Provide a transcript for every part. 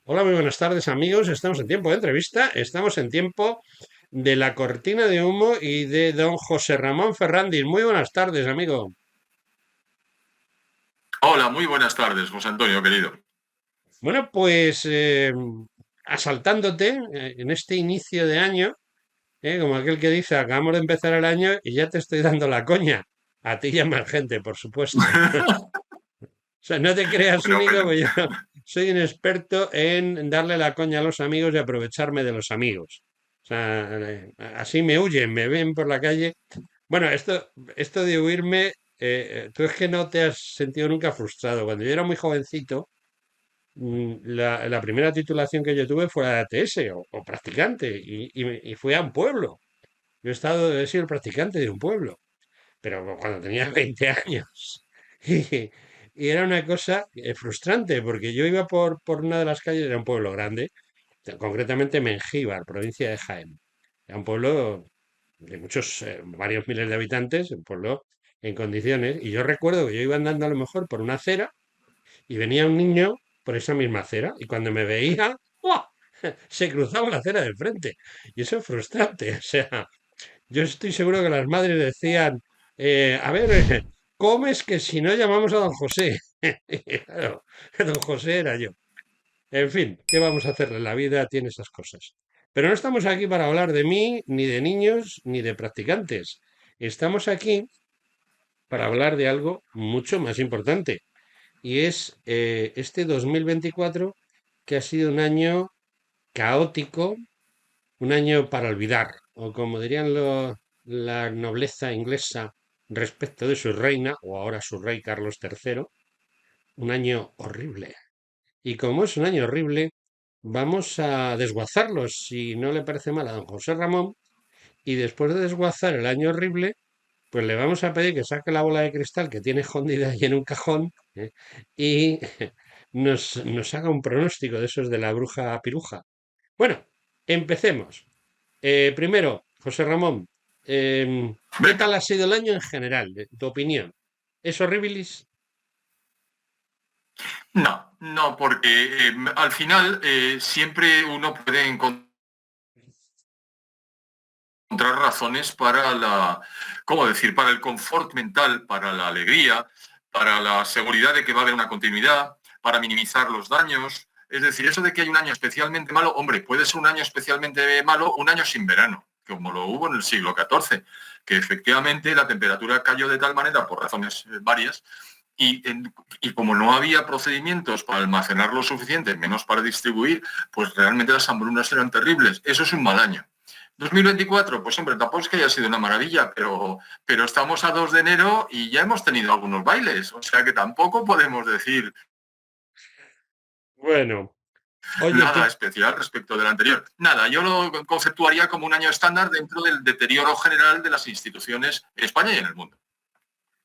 Hola, muy buenas tardes amigos. Estamos en tiempo de entrevista, estamos en tiempo de la cortina de humo y de don José Ramón Ferrandis. Muy buenas tardes, amigo. Hola, muy buenas tardes, José Antonio, querido. Bueno, pues asaltándote en este inicio de año, como aquel que dice, acabamos de empezar el año y ya te estoy dando la coña. A ti y a más gente, por supuesto. O sea, no te creas Bueno, único, bueno, porque yo soy un experto en darle la coña a los amigos y aprovecharme de los amigos. O sea, así me huyen, me ven por la calle. Bueno, esto de huirme, tú es que no te has sentido nunca frustrado. Cuando yo era muy jovencito, la primera titulación que yo tuve fue la de ATS o practicante y fui a un pueblo. He sido el practicante de un pueblo, pero cuando tenía 20 años. Y, y era una cosa frustrante, porque yo iba por una de las calles, era un pueblo grande, concretamente Mengíbar, provincia de Jaén. Era un pueblo de varios miles de habitantes, un pueblo en condiciones. Y yo recuerdo que yo iba andando a lo mejor por una acera y venía un niño por esa misma acera y cuando me veía, ¡buah! Se cruzaba la acera de frente. Y eso es frustrante. O sea, yo estoy seguro que las madres decían, a ver, comes que si no llamamos a don José. Y claro, don José era yo. En fin, ¿qué vamos a hacerle? La vida tiene esas cosas. Pero no estamos aquí para hablar de mí, ni de niños, ni de practicantes. Estamos aquí para hablar de algo mucho más importante. Y es este 2024, que ha sido un año caótico, un año para olvidar, o como dirían la nobleza inglesa respecto de su reina, o ahora su rey Carlos III, un año horrible. Y como es un año horrible, vamos a desguazarlo, si no le parece mal a don José Ramón, y después de desguazar el año horrible, pues le vamos a pedir que saque la bola de cristal que tiene escondida ahí en un cajón, y nos haga un pronóstico de esos de la bruja piruja. Bueno, empecemos. Primero, José Ramón, ¿qué venga. tal ha sido el año en general? Tu opinión. ¿Es horribilis? No, no, porque al final siempre uno puede encontrar razones para ¿cómo decir? Para el confort mental, para la alegría, para la seguridad de que va a haber una continuidad, para minimizar los daños. Es decir, eso de que hay un año especialmente malo, hombre, puede ser un año especialmente malo, un año sin verano, como lo hubo en el siglo XIV, que efectivamente la temperatura cayó de tal manera, por razones varias, y, y, como no había procedimientos para almacenar lo suficiente, menos para distribuir, pues realmente las hambrunas eran terribles. Eso es un mal año. 2024, pues hombre, tampoco es que haya sido una maravilla, pero estamos a 2 de enero y ya hemos tenido algunos bailes, o sea que tampoco podemos decir Bueno, oye, nada especial respecto del anterior. Nada, yo lo conceptuaría como un año estándar dentro del deterioro general de las instituciones en España y en el mundo.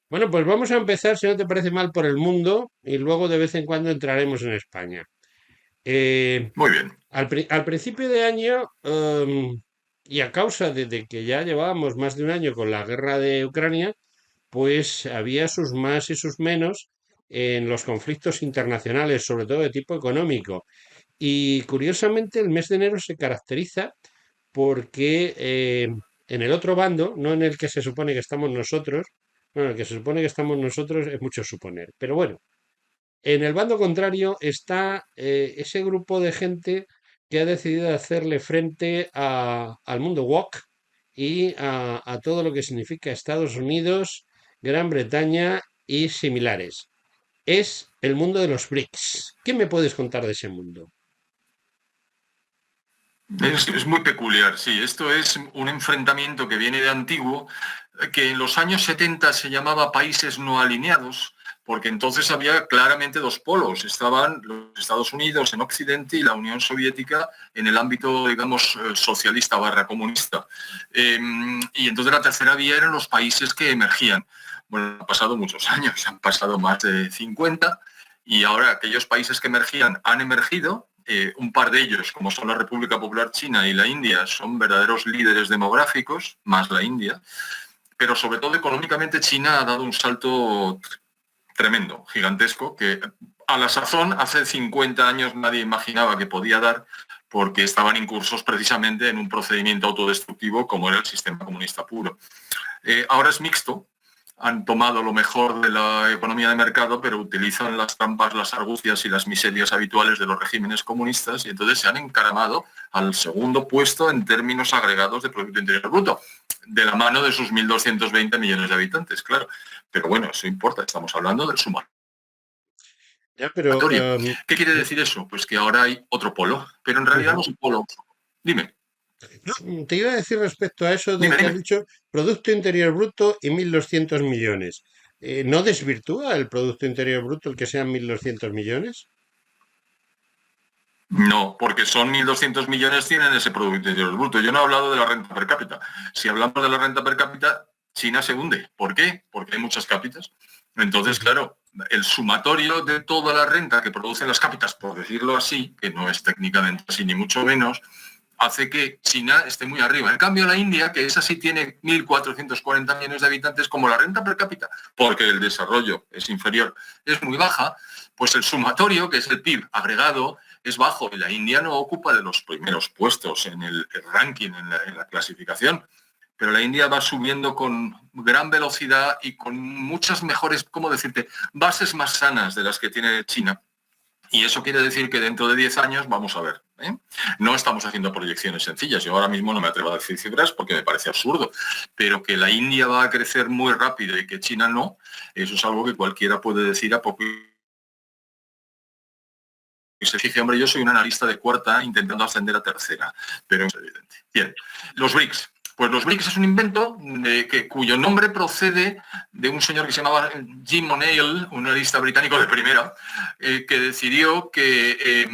bueno, pues vamos a empezar, si no te parece mal, por el mundo y luego de vez en cuando entraremos en España. Eh, Muy bien. al principio de año, y a causa de que ya llevábamos más de un año con la guerra de Ucrania, pues había sus más y sus menos en los conflictos internacionales, sobre todo de tipo económico. Y curiosamente el mes de enero se caracteriza porque en el otro bando, no en el que se supone que estamos nosotros, bueno, en el que se supone que estamos nosotros es mucho suponer, pero bueno, en el bando contrario está ese grupo de gente que ha decidido hacerle frente al mundo woke y a todo lo que significa Estados Unidos, Gran Bretaña y similares. Es el mundo de los BRICS. ¿Qué me puedes contar de ese mundo? Es muy peculiar, sí. Esto es un enfrentamiento que viene de antiguo, que en los años 70 se llamaba países no alineados, porque entonces había claramente dos polos. Estaban los Estados Unidos en Occidente y la Unión Soviética en el ámbito, digamos, socialista barra comunista. Y entonces la tercera vía eran los países que emergían. Bueno, han pasado muchos años, han pasado más de 50, y ahora aquellos países que emergían han emergido. Un par de ellos, como son la República Popular China y la India, son verdaderos líderes demográficos, más la India, pero sobre todo económicamente China ha dado un salto tremendo, gigantesco, que a la sazón, hace 50 años nadie imaginaba que podía dar, porque estaban incursos precisamente en un procedimiento autodestructivo como era el sistema comunista puro. Ahora es mixto, han tomado lo mejor de la economía de mercado, pero utilizan las trampas, las argucias y las miserias habituales de los regímenes comunistas, y entonces se han encaramado al segundo puesto en términos agregados de Producto Interior Bruto, de la mano de sus 1.220 millones de habitantes, claro. Pero bueno, eso importa, estamos hablando del sumatorio. Ya, pero ¿Qué quiere decir eso? Pues que ahora hay otro polo, pero en realidad no es un polo. Dime, no, te iba a decir respecto a eso de dime, que has dime. dicho Producto Interior Bruto y 1.200 millones. ¿No desvirtúa el Producto Interior Bruto el que sean 1.200 millones? No, porque son 1.200 millones tienen ese Producto Interior Bruto. Yo no he hablado de la renta per cápita. Si hablamos de la renta per cápita, China se hunde. ¿Por qué? Porque hay muchas cápitas. Entonces, Ujú. claro, el sumatorio de toda la renta que producen las cápitas, por decirlo así, que no es técnicamente así ni mucho menos, hace que China esté muy arriba. En cambio, la India, que esa sí tiene 1.440 millones de habitantes, como la renta per cápita, porque el desarrollo es inferior, es muy baja, pues el sumatorio, que es el PIB agregado, es bajo, y la India no ocupa de los primeros puestos en el ranking, en la clasificación. Pero la India va subiendo con gran velocidad y con muchas mejores, ¿cómo decirte?, bases más sanas de las que tiene China. Y eso quiere decir que dentro de 10 años vamos a ver. No estamos haciendo proyecciones sencillas. Yo ahora mismo no me atrevo a decir cifras porque me parece absurdo. Pero que la India va a crecer muy rápido y que China no, eso es algo que cualquiera puede decir a poco. Y se fije, hombre, yo soy un analista de cuarta intentando ascender a tercera, pero es evidente. Bien, los BRICS. Pues los BRICS es un invento cuyo nombre procede de un señor que se llamaba Jim O'Neill, un analista británico de primera, que decidió que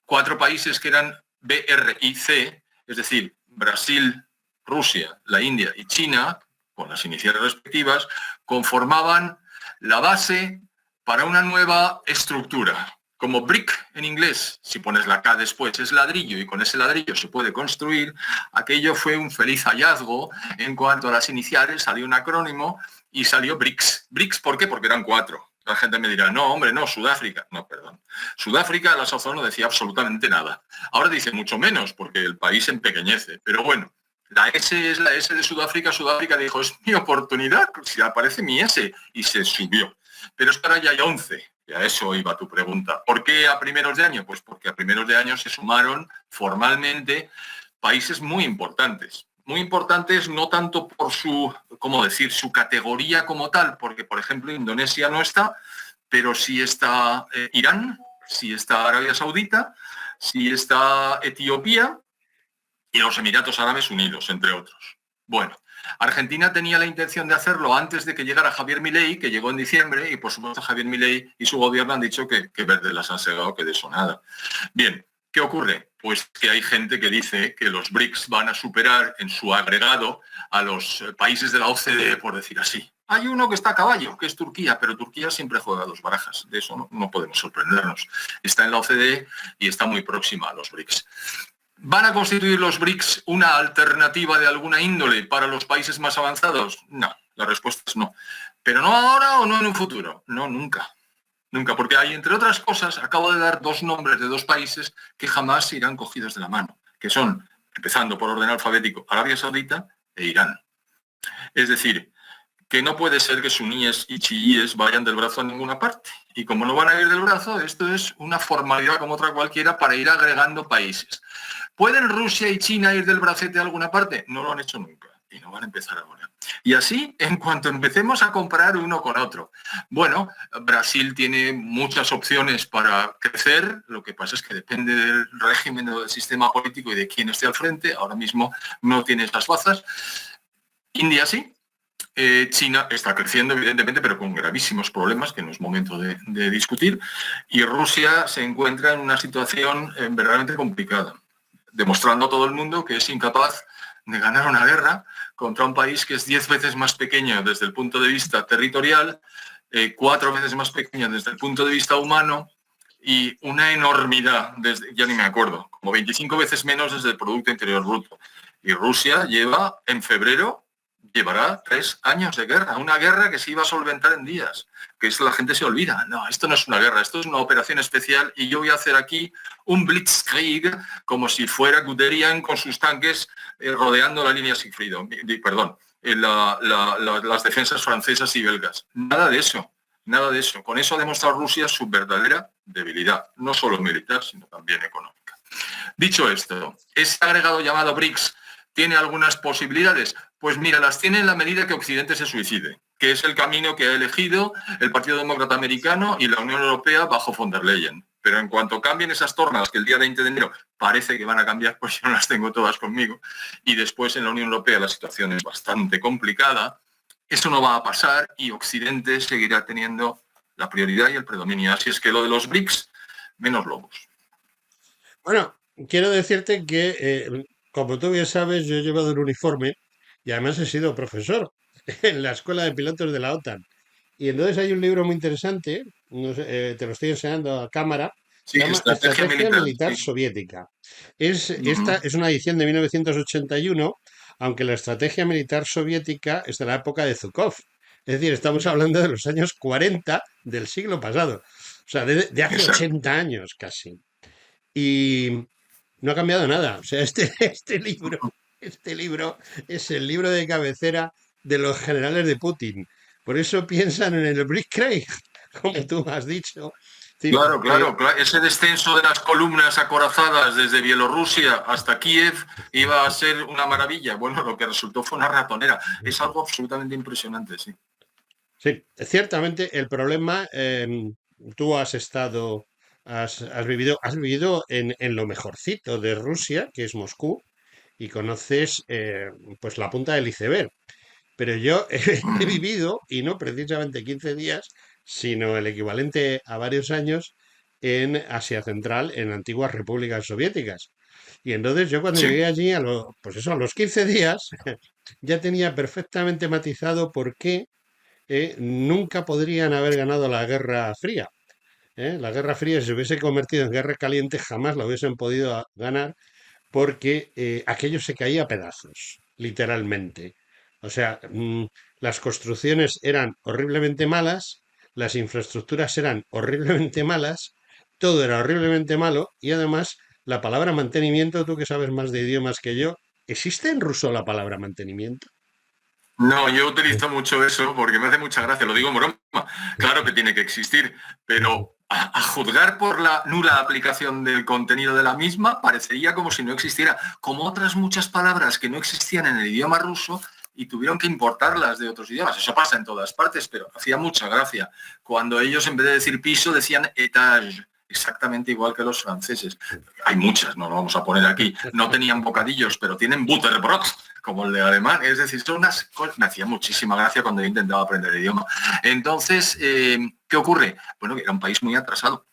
4 países que eran B, R y C, es decir, Brasil, Rusia, la India y China, con las iniciales respectivas, conformaban la base para una nueva estructura. Como brick en inglés, si pones la K después es ladrillo y con ese ladrillo se puede construir, aquello fue un feliz hallazgo en cuanto a las iniciales, salió un acrónimo y salió BRICS. ¿BRICS por qué? Porque eran 4. La gente me dirá, no, hombre, no, Sudáfrica. No, perdón. Sudáfrica a la sazón no decía absolutamente nada. Ahora dice mucho menos porque el país empequeñece. Pero bueno, la S es la S de Sudáfrica. Sudáfrica dijo, es mi oportunidad, si aparece mi S, y se subió. Pero es que ahora ya hay 11. Y a eso iba tu pregunta. ¿Por qué a primeros de año? Pues porque a primeros de año se sumaron formalmente países muy importantes. Muy importantes no tanto por su, ¿cómo decir?, su categoría como tal, porque, por ejemplo, Indonesia no está, pero sí está Irán, sí está Arabia Saudita, sí está Etiopía y los Emiratos Árabes Unidos, entre otros. Bueno, Argentina tenía la intención de hacerlo antes de que llegara Javier Milei, que llegó en diciembre, y por supuesto Javier Milei y su gobierno han dicho que verdes las han segado, que de eso nada. Bien, ¿qué ocurre? Pues que hay gente que dice que los BRICS van a superar en su agregado a los países de la OCDE, por decir así. Hay uno que está a caballo, que es Turquía, pero Turquía siempre juega 2 barajas. De eso no podemos sorprendernos. Está en la OCDE y está muy próxima a los BRICS. ¿Van a constituir los BRICS una alternativa de alguna índole para los países más avanzados? No, la respuesta es no. ¿Pero no ahora o no en un futuro? No, nunca. Nunca, porque hay, entre otras cosas, acabo de dar 2 nombres de 2 países que jamás irán cogidos de la mano, que son, empezando por orden alfabético, Arabia Saudita e Irán. Es decir, que no puede ser que suníes y chiíes vayan del brazo a ninguna parte. Y como no van a ir del brazo, esto es una formalidad como otra cualquiera para ir agregando países. ¿Pueden Rusia y China ir del bracete a alguna parte? No lo han hecho nunca y no van a empezar ahora. Y así, en cuanto empecemos a comparar uno con otro. Bueno, Brasil tiene muchas opciones para crecer, lo que pasa es que depende del régimen o del sistema político y de quién esté al frente. Ahora mismo no tiene esas bazas. India sí. China está creciendo, evidentemente, pero con gravísimos problemas, que no es momento de discutir. Y Rusia se encuentra en una situación verdaderamente complicada, demostrando a todo el mundo que es incapaz de ganar una guerra contra un país que es 10 veces más pequeño desde el punto de vista territorial, 4 veces más pequeño desde el punto de vista humano y una enormidad, ya ni me acuerdo, como 25 veces menos desde el Producto Interior Bruto. Y Rusia lleva en febrero llevará 3 años de guerra, una guerra que se iba a solventar en días, que la gente se olvida. No, esto no es una guerra, esto es una operación especial y yo voy a hacer aquí un blitzkrieg como si fuera Guderian con sus tanques rodeando la línea Siegfried, perdón, las defensas francesas y belgas. Nada de eso, nada de eso. Con eso ha demostrado Rusia su verdadera debilidad, no solo militar, sino también económica. Dicho esto, este agregado llamado BRICS tiene algunas posibilidades. Pues mira, las tiene en la medida que Occidente se suicide, que es el camino que ha elegido el Partido Demócrata Americano y la Unión Europea bajo von der Leyen. Pero en cuanto cambien esas tornas, que el día 20 de enero parece que van a cambiar, pues yo no las tengo todas conmigo, y después en la Unión Europea la situación es bastante complicada, eso no va a pasar y Occidente seguirá teniendo la prioridad y el predominio. Así es que lo de los BRICS, menos lobos. Bueno, quiero decirte que, como tú bien sabes, yo he llevado el uniforme y además he sido profesor en la Escuela de Pilotos de la OTAN. Y entonces hay un libro muy interesante, no sé, te lo estoy enseñando a cámara, Sí, se llama estrategia Estrategia militar. Militar Sí. Soviética. Esta es una edición de 1981, aunque la estrategia militar soviética es de la época de Zhukov. Es decir, estamos hablando de los años 40 del siglo pasado, o sea, de hace Exacto. 80 años casi. Y no ha cambiado nada. O sea, este libro es el libro de cabecera de los generales de Putin. Por eso piensan en el Blitzkrieg, como tú has dicho. Es decir, Claro, claro, claro. Ese descenso de las columnas acorazadas desde Bielorrusia hasta Kiev iba a ser una maravilla. Bueno, lo que resultó fue una ratonera. Es algo absolutamente impresionante, sí. sí, ciertamente el problema, tú has vivido en lo mejorcito de Rusia, que es Moscú, y conoces pues la punta del iceberg. Pero yo he vivido, y no precisamente 15 días, sino el equivalente a varios años en Asia Central, en antiguas repúblicas soviéticas. Y entonces yo cuando Sí, llegué allí, pues eso, a los 15 días, ya tenía perfectamente matizado por qué nunca podrían haber ganado la Guerra Fría. La Guerra Fría, si se hubiese convertido en guerra caliente, jamás la hubiesen podido ganar porque aquello se caía a pedazos, literalmente. O sea, las construcciones eran horriblemente malas, las infraestructuras eran horriblemente malas, todo era horriblemente malo y además la palabra mantenimiento, tú que sabes más de idiomas que yo, ¿existe en ruso la palabra mantenimiento? no, yo utilizo mucho eso porque me hace mucha gracia, lo digo en broma. Claro que tiene que existir, pero a juzgar por la nula aplicación del contenido de la misma, parecería como si no existiera, como otras muchas palabras que no existían en el idioma ruso y tuvieron que importarlas de otros idiomas. Eso pasa en todas partes, pero hacía mucha gracia cuando ellos en vez de decir piso decían étage. Exactamente igual que los franceses. Hay muchas, no lo vamos a poner aquí. No tenían bocadillos, pero tienen butterbrots, como el de alemán. Es decir, son unas cosas. Me hacía muchísima gracia cuando yo intentaba aprender el idioma. Entonces, ¿qué ocurre? Bueno, que era un país muy atrasado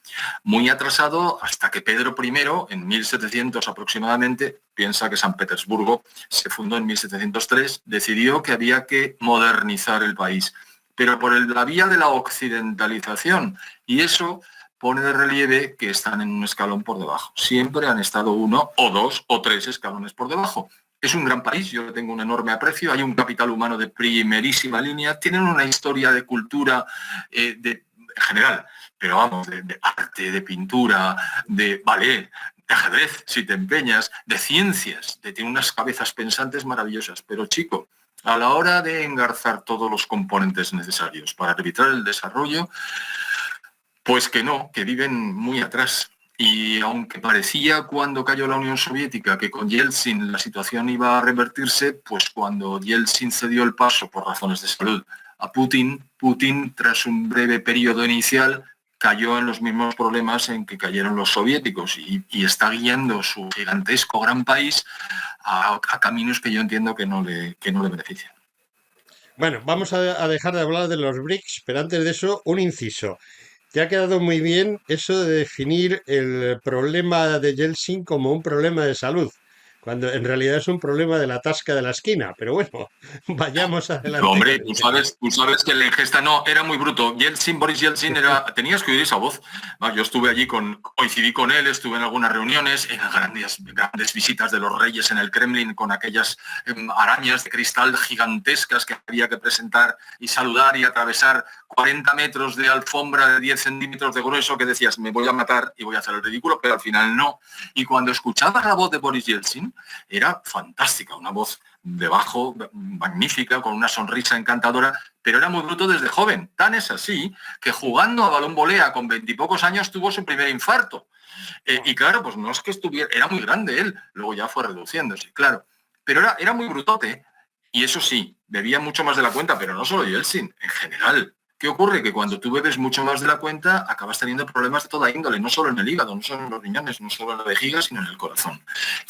hasta que Pedro I, en 1700 aproximadamente, piensa que San Petersburgo se fundó en 1703, decidió que había que modernizar el país, pero por la vía de la occidentalización. Y eso pone de relieve que están en un escalón por debajo. Siempre han estado 1 o 2 o 3 escalones por debajo. Es un gran país, yo tengo un enorme aprecio, hay un capital humano de primerísima línea, tienen una historia de cultura en general, pero vamos, de arte, de pintura, de ballet, de ajedrez, si te empeñas, de ciencias, tiene unas cabezas pensantes maravillosas, pero chico, a la hora de engarzar todos los componentes necesarios para arbitrar el desarrollo, pues que no, que viven muy atrás. Y aunque parecía cuando cayó la Unión Soviética que con Yeltsin la situación iba a revertirse, pues cuando Yeltsin cedió el paso por razones de salud a Putin, Putin tras un breve periodo inicial cayó en los mismos problemas en que cayeron los soviéticos y está guiando su gigantesco gran país a caminos que yo entiendo que no le benefician. Bueno, vamos a dejar de hablar de los BRICS, pero antes de eso, un inciso. Te ha quedado muy bien eso de definir el problema de Yeltsin como un problema de salud. cuando en realidad es un problema de la tasca de la esquina. Pero bueno, vayamos adelante con Hombre, el tema. tú sabes que la ingesta no, era muy bruto. Yeltsin, Boris Yeltsin era, tenías que oír esa voz. Yo estuve allí coincidí con él, estuve en algunas reuniones, en grandes visitas de los reyes en el Kremlin con aquellas arañas de cristal gigantescas que había que presentar y saludar y atravesar 40 metros de alfombra de 10 centímetros de grueso que decías, me voy a matar y voy a hacer el ridículo, pero al final no. Y cuando escuchabas la voz de Boris Yeltsin, era fantástica, una voz de bajo, magnífica, con una sonrisa encantadora, pero era muy bruto desde joven. Tan es así que jugando a balón volea con 20 y pocos años tuvo su primer infarto. Y claro, pues no es que estuviera, era muy grande él, luego ya fue reduciéndose, claro. Pero era muy brutote. Y eso sí, bebía mucho más de la cuenta, pero no solo Yeltsin, en general. ¿Qué ocurre? Que cuando tú bebes mucho más de la cuenta, acabas teniendo problemas de toda índole, no solo en el hígado, no solo en los riñones, no solo en la vejiga, sino en el corazón.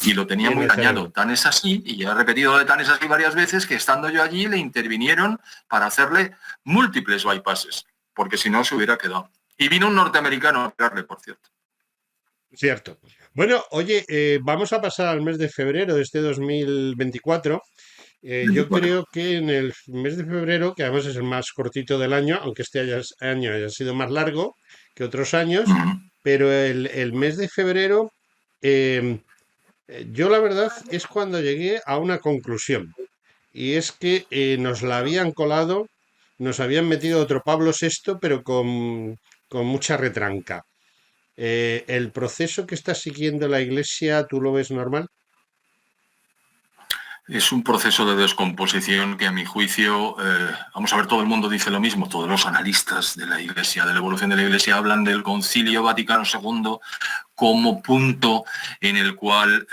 Y lo tenía Y en muy el dañado. cerebro. Tan es así, y ya he repetido de tan es así varias veces, que estando yo allí le intervinieron para hacerle múltiples bypasses, porque si no se hubiera quedado. Y vino un norteamericano a operarle, por cierto. Cierto. Bueno, oye, vamos a pasar al mes de febrero de este 2024. Yo 24. creo que en el mes de febrero, que además es el más cortito del año, aunque este año haya sido más largo que otros años, pero el mes de febrero, eh, yo la verdad es cuando llegué a una conclusión, y es que nos la habían colado, nos habían metido otro Pablo VI, pero con mucha retranca. ¿El proceso que está siguiendo la Iglesia, tú lo ves normal? Es un proceso de descomposición que a mi juicio, vamos a ver, todo el mundo dice lo mismo, todos los analistas de la Iglesia, de la evolución de la Iglesia, hablan del Concilio Vaticano II como punto en el cual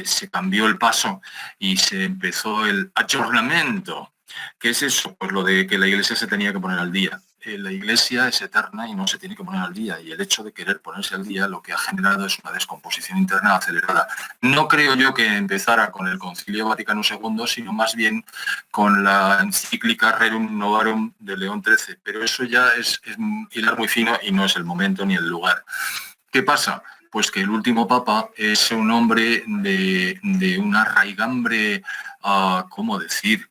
se cambió el paso y se empezó el aggiornamento. ¿Qué es eso? Pues lo de que la Iglesia se tenía que poner al día. La Iglesia es eterna y no se tiene que poner al día. Y el hecho de querer ponerse al día lo que ha generado es una descomposición interna acelerada. No creo yo que empezara con el Concilio Vaticano II, sino más bien con la encíclica Rerum Novarum de León XIII. Pero eso ya es hilar muy fino y no es el momento ni el lugar. ¿Qué pasa? Pues que el último papa es un hombre de una raigambre, ¿cómo decir?,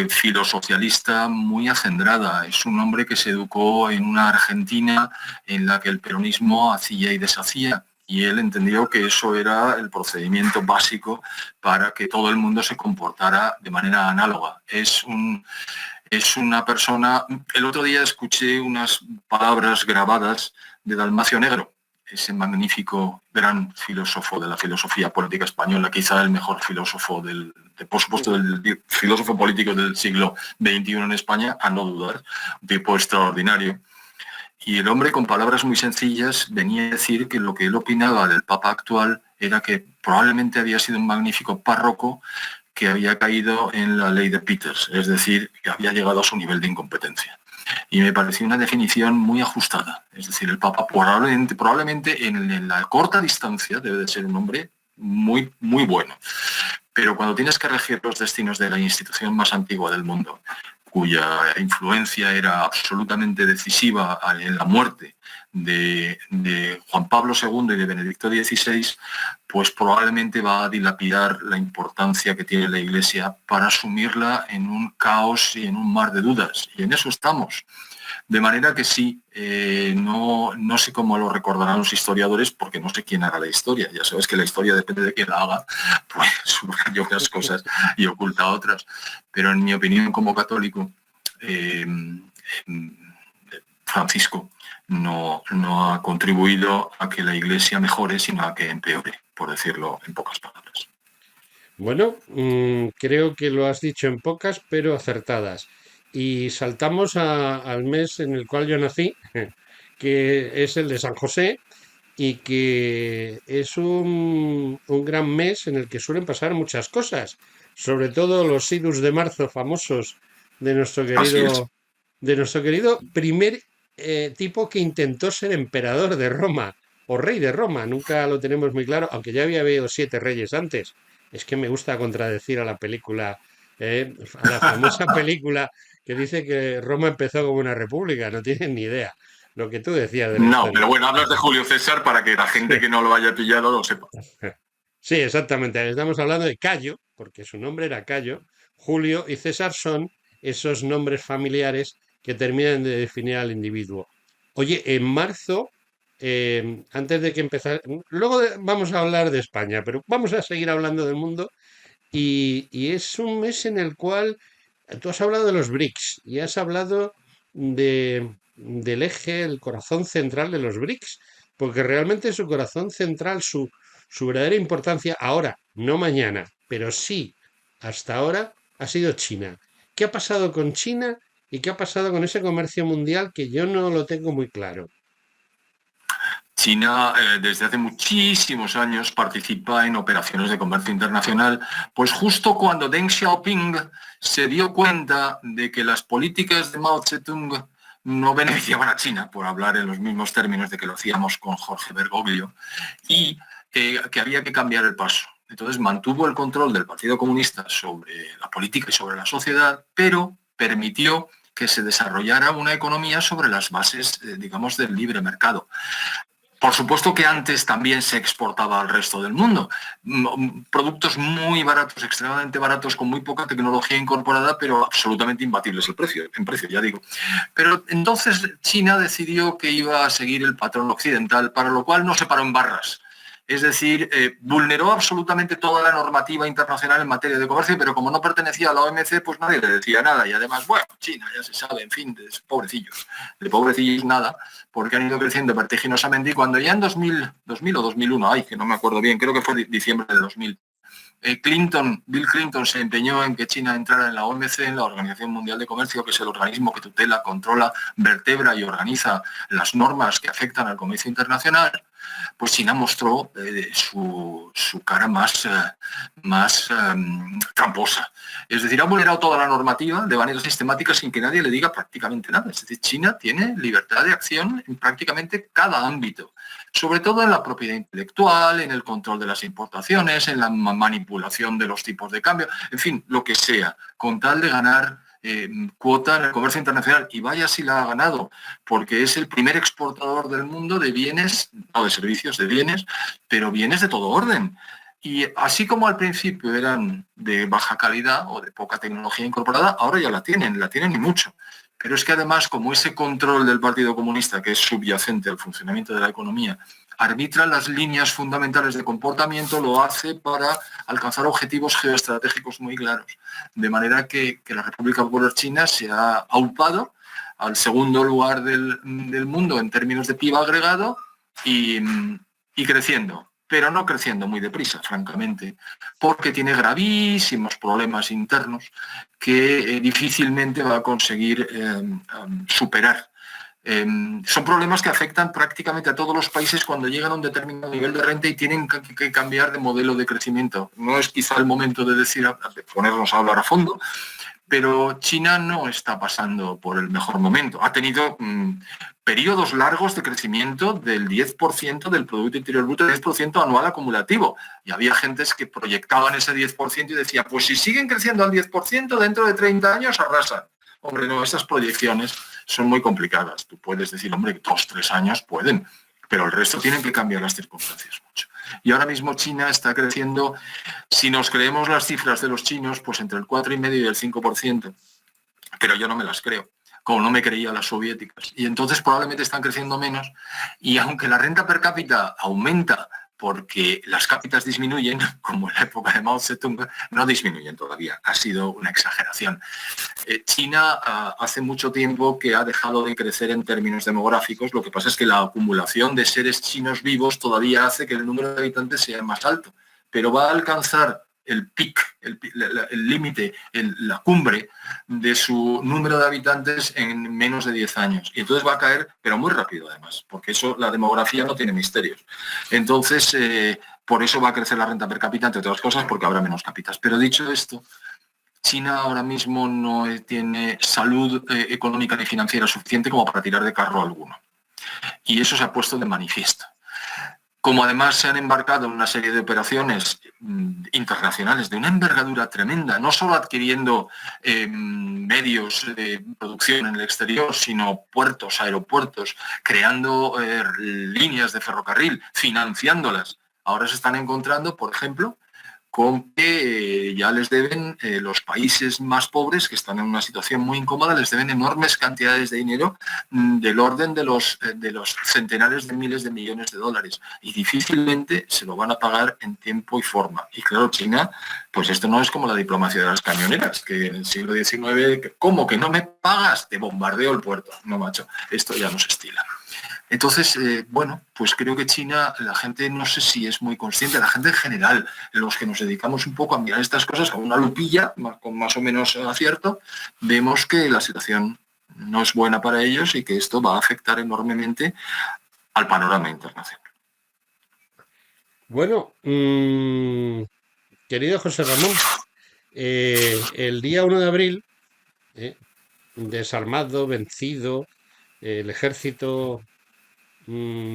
filosocialista muy acendrada. Es un hombre que se educó en una Argentina en la que el peronismo hacía y deshacía. Y él entendió que eso era el procedimiento básico para que todo el mundo se comportara de manera análoga. Es una persona... El otro día escuché unas palabras grabadas de Dalmacio Negro, ese magnífico gran filósofo de la filosofía política española, quizá el mejor filósofo por supuesto, del filósofo político del siglo XXI en España, a no dudar, un tipo extraordinario. Y el hombre, con palabras muy sencillas, venía a decir que lo que él opinaba del Papa actual era que probablemente había sido un magnífico párroco que había caído en la ley de Peters, es decir, que había llegado a su nivel de incompetencia. Y me pareció una definición muy ajustada. Es decir, el Papa probablemente en la corta distancia debe de ser un hombre muy, muy bueno. Pero cuando tienes que regir los destinos de la institución más antigua del mundo, cuya influencia era absolutamente decisiva en la muerte de Juan Pablo II y de Benedicto XVI, pues probablemente va a dilapidar la importancia que tiene la Iglesia para asumirla en un caos y en un mar de dudas. Y en eso estamos. De manera que sí, no sé cómo lo recordarán los historiadores, porque no sé quién hará la historia. Ya sabes que la historia depende de quién la haga, pues subraya unas cosas y oculta otras. Pero en mi opinión como católico, eh, Francisco no ha contribuido a que la Iglesia mejore, sino a que empeore, por decirlo en pocas palabras. Bueno, creo que lo has dicho en pocas, pero acertadas. Y saltamos al mes en el cual yo nací, que es el de San José, y que es un gran mes en el que suelen pasar muchas cosas, sobre todo los idus de marzo famosos de nuestro Así es. querido, de nuestro querido primer tipo que intentó ser emperador de Roma o rey de Roma. Nunca lo tenemos muy claro, aunque ya había habido 7 reyes antes. Es que me gusta contradecir a la película, a la famosa película que dice que Roma empezó como una república. No tienen ni idea lo que tú decías de la No, historia. pero bueno, hablas de Julio César para que la gente que no lo haya pillado lo sepa. Sí, exactamente. Estamos hablando de Cayo, porque su nombre era Cayo. Julio y César son esos nombres familiares que terminan de definir al individuo. Oye, en marzo, antes de que empezar, vamos a hablar de España, pero vamos a seguir hablando del mundo y es un mes en el cual tú has hablado de los BRICS y has hablado del eje, el corazón central de los BRICS, porque realmente su corazón central, su verdadera importancia ahora, no mañana, pero sí hasta ahora, ha sido China. ¿Qué ha pasado con China y qué ha pasado con ese comercio mundial que yo no lo tengo muy claro? China desde hace muchísimos años participa en operaciones de comercio internacional, pues justo cuando Deng Xiaoping se dio cuenta de que las políticas de Mao Zedong no beneficiaban a China, por hablar en los mismos términos de que lo hacíamos con Jorge Bergoglio, y que había que cambiar el paso. Entonces mantuvo el control del Partido Comunista sobre la política y sobre la sociedad, pero permitió que se desarrollara una economía sobre las bases, digamos, del libre mercado. Por supuesto que antes también se exportaba al resto del mundo. Productos muy baratos, extremadamente baratos, con muy poca tecnología incorporada, pero absolutamente imbatibles en precio, ya digo. Pero entonces China decidió que iba a seguir el patrón occidental, para lo cual no se paró en barras. Es decir, vulneró absolutamente toda la normativa internacional en materia de comercio, pero como no pertenecía a la OMC, pues nadie le decía nada. Y además, bueno, China ya se sabe, en fin, de pobrecillos nada, porque han ido creciendo vertiginosamente y cuando ya en 2000 o 2001, ay, que no me acuerdo bien, creo que fue diciembre de 2000, Bill Clinton se empeñó en que China entrara en la OMC, en la Organización Mundial de Comercio, que es el organismo que tutela, controla, vertebra y organiza las normas que afectan al comercio internacional. Pues China mostró su cara más tramposa. Es decir, ha vulnerado toda la normativa de manera sistemática sin que nadie le diga prácticamente nada. Es decir, China tiene libertad de acción en prácticamente cada ámbito, sobre todo en la propiedad intelectual, en el control de las importaciones, en la manipulación de los tipos de cambio, en fin, lo que sea, con tal de ganar cuota en el comercio internacional. Y vaya si la ha ganado, porque es el primer exportador del mundo de bienes, no de servicios, de bienes, pero bienes de todo orden. Y así como al principio eran de baja calidad o de poca tecnología incorporada, ahora ya la tienen y mucho. Pero es que además, como ese control del Partido Comunista, que es subyacente al funcionamiento de la economía, arbitra las líneas fundamentales de comportamiento, lo hace para alcanzar objetivos geoestratégicos muy claros. De manera que la República Popular China se ha aupado al segundo lugar del mundo en términos de PIB agregado y creciendo, pero no creciendo muy deprisa, francamente, porque tiene gravísimos problemas internos que difícilmente va a conseguir superar. Son problemas que afectan prácticamente a todos los países cuando llegan a un determinado nivel de renta y tienen que cambiar de modelo de crecimiento. No es quizá el momento de de ponernos a hablar a fondo, pero China no está pasando por el mejor momento. Ha tenido periodos largos de crecimiento del 10% del Producto Interior Bruto, 10% anual acumulativo. Y había gentes que proyectaban ese 10% y decía, pues si siguen creciendo al 10%, dentro de 30 años arrasan. Hombre, no, esas proyecciones son muy complicadas. Tú puedes decir, hombre, 2, 3 años pueden, pero el resto tienen que cambiar las circunstancias mucho. Y ahora mismo China está creciendo, si nos creemos las cifras de los chinos, pues entre el 4,5% y el 5%, pero yo no me las creo, como no me creía las soviéticas. Y entonces probablemente están creciendo menos, y aunque la renta per cápita aumenta porque las cápitas disminuyen, como en la época de Mao Zedong, no disminuyen todavía. Ha sido una exageración. China hace mucho tiempo que ha dejado de crecer en términos demográficos. Lo que pasa es que la acumulación de seres chinos vivos todavía hace que el número de habitantes sea más alto, pero va a alcanzar el pic, el límite, la cumbre de su número de habitantes en menos de 10 años. Y entonces va a caer, pero muy rápido además, porque eso, la demografía no tiene misterios. Entonces, por eso va a crecer la renta per cápita, entre otras cosas, porque habrá menos cápitas. Pero dicho esto, China ahora mismo no tiene salud económica ni financiera suficiente como para tirar de carro alguno. Y eso se ha puesto de manifiesto. Como además se han embarcado en una serie de operaciones internacionales de una envergadura tremenda, no solo adquiriendo medios de producción en el exterior, sino puertos, aeropuertos, creando líneas de ferrocarril, financiándolas. Ahora se están encontrando, por ejemplo, con que ya les deben los países más pobres, que están en una situación muy incómoda, les deben enormes cantidades de dinero del orden de los centenares de miles de millones de dólares. Y difícilmente se lo van a pagar en tiempo y forma. Y claro, China, pues esto no es como la diplomacia de las camioneras, que en el siglo XIX, ¿cómo que no me pagas? Te bombardeo el puerto. No, macho, esto ya no se estila. Entonces, bueno, pues creo que China, la gente no sé si es muy consciente, la gente en general, los que nos dedicamos un poco a mirar estas cosas con una lupilla, con más o menos acierto, vemos que la situación no es buena para ellos y que esto va a afectar enormemente al panorama internacional. Bueno, querido José Ramón, el día 1 de abril, eh, desarmado, vencido, el ejército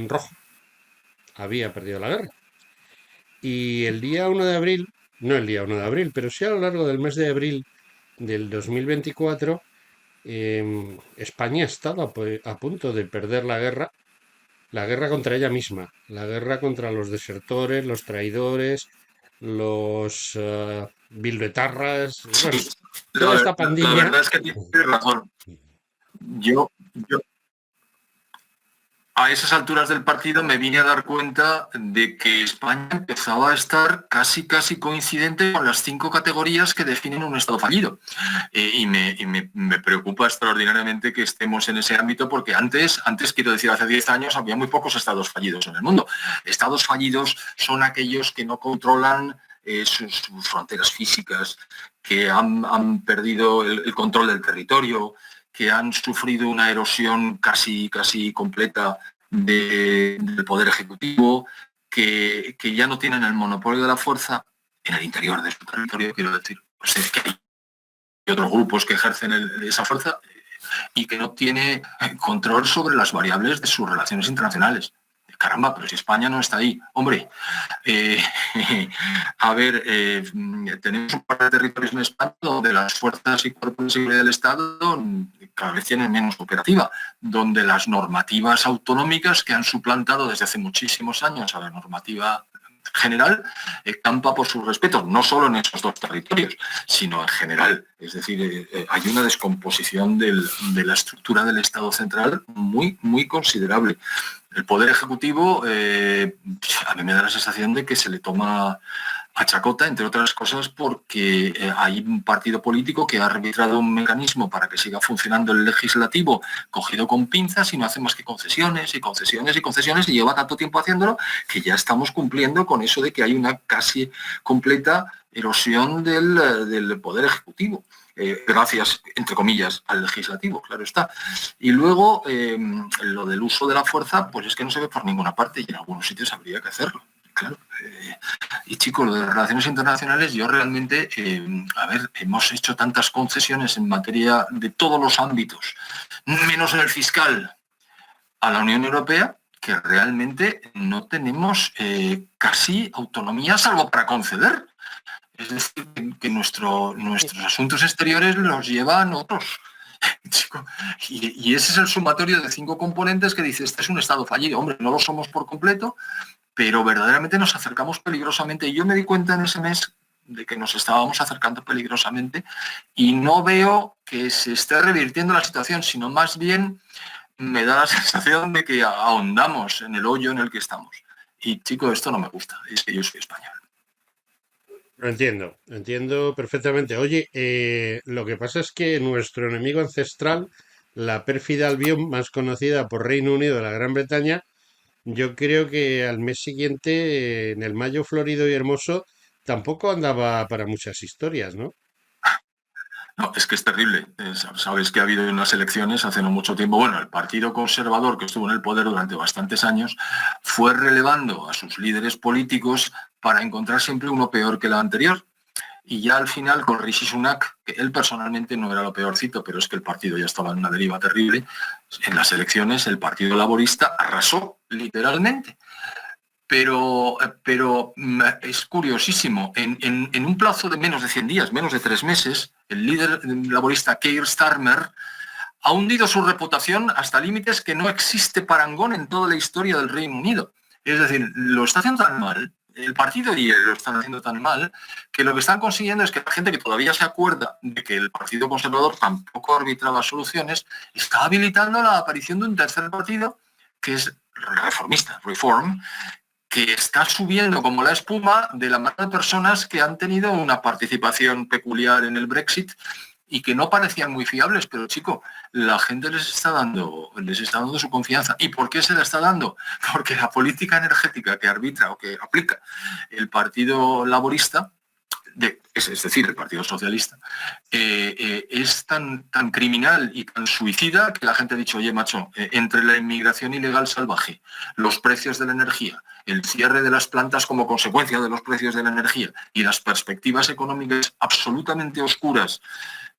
rojo había perdido la guerra. Y el día 1 de abril, no el día 1 de abril, pero sí a lo largo del mes de abril del 2024, España estaba a punto de perder la guerra contra ella misma, la guerra contra los desertores, los traidores, los bilduetarras, bueno, Sí, toda esta la pandilla. verdad es que tienes razón. Yo a esas alturas del partido me vine a dar cuenta de que España empezaba a estar casi coincidente con las 5 categorías que definen un Estado fallido. Me preocupa extraordinariamente que estemos en ese ámbito porque antes quiero decir, hace 10 años había muy pocos estados fallidos en el mundo. Estados fallidos son aquellos que no controlan sus fronteras físicas, que han perdido el control del territorio, que han sufrido una erosión casi completa del poder ejecutivo, que ya no tienen el monopolio de la fuerza en el interior de su territorio, quiero decir. O sea, que hay otros grupos que ejercen esa fuerza y que no tiene control sobre las variables de sus relaciones internacionales. Caramba, pero si España no está ahí. Hombre, a ver, tenemos un par de territorios en España donde las fuerzas y cuerpos de seguridad del Estado cada vez tienen menos operativa, donde las normativas autonómicas que han suplantado desde hace muchísimos años a la normativa general campa por sus respetos, no solo en esos 2 territorios, sino en general. Es decir, hay una descomposición de la estructura del Estado central muy considerable. El Poder Ejecutivo, a mí me da la sensación de que se le toma a chacota, entre otras cosas, porque hay un partido político que ha arbitrado un mecanismo para que siga funcionando el legislativo cogido con pinzas y no hace más que concesiones y lleva tanto tiempo haciéndolo que ya estamos cumpliendo con eso de que hay una casi completa erosión del Poder Ejecutivo. Gracias, entre comillas, al legislativo, claro está. Y luego, lo del uso de la fuerza, pues es que no se ve por ninguna parte y en algunos sitios habría que hacerlo. Claro. Y chicos, lo de las relaciones internacionales, yo realmente, hemos hecho tantas concesiones en materia de todos los ámbitos, menos en el fiscal, a la Unión Europea, que realmente no tenemos casi autonomía salvo para conceder. Es decir, que nuestros asuntos exteriores los llevan otros. Y ese es el sumatorio de 5 componentes que dice, este es un Estado fallido. Hombre, no lo somos por completo, pero verdaderamente nos acercamos peligrosamente. Y yo me di cuenta en ese mes de que nos estábamos acercando peligrosamente y no veo que se esté revirtiendo la situación, sino más bien me da la sensación de que ahondamos en el hoyo en el que estamos. Y chico, esto no me gusta, es que yo soy español. Lo entiendo perfectamente. Oye, lo que pasa es que nuestro enemigo ancestral, la pérfida Albión, más conocida por Reino Unido de la Gran Bretaña, yo creo que al mes siguiente, en el mayo florido y hermoso, tampoco andaba para muchas historias, ¿no? No, es que es terrible. Sabes que ha habido unas elecciones hace no mucho tiempo. Bueno, el Partido Conservador, que estuvo en el poder durante bastantes años, fue relevando a sus líderes políticos para encontrar siempre uno peor que el anterior. Y ya al final, con Rishi Sunak, que él personalmente no era lo peorcito, pero es que el partido ya estaba en una deriva terrible, en las elecciones el Partido Laborista arrasó literalmente. Pero es curiosísimo, en un plazo de menos de 100 días, menos de 3 meses, el líder laborista Keir Starmer ha hundido su reputación hasta límites que no existe parangón en toda la historia del Reino Unido. Es decir, lo está haciendo tan mal, el partido y él lo están haciendo tan mal, que lo que están consiguiendo es que la gente que todavía se acuerda de que el Partido Conservador tampoco arbitraba soluciones, está habilitando la aparición de un tercer partido que es reformista, Reform, que está subiendo como la espuma de la mano de personas que han tenido una participación peculiar en el Brexit y que no parecían muy fiables, pero chico, la gente les está dando su confianza. ¿Y por qué se la está dando? Porque la política energética que arbitra o que aplica el Partido Laborista, es decir, el Partido Socialista, es tan criminal y tan suicida que la gente ha dicho, oye, macho, entre la inmigración ilegal salvaje, los precios de la energía, el cierre de las plantas como consecuencia de los precios de la energía y las perspectivas económicas absolutamente oscuras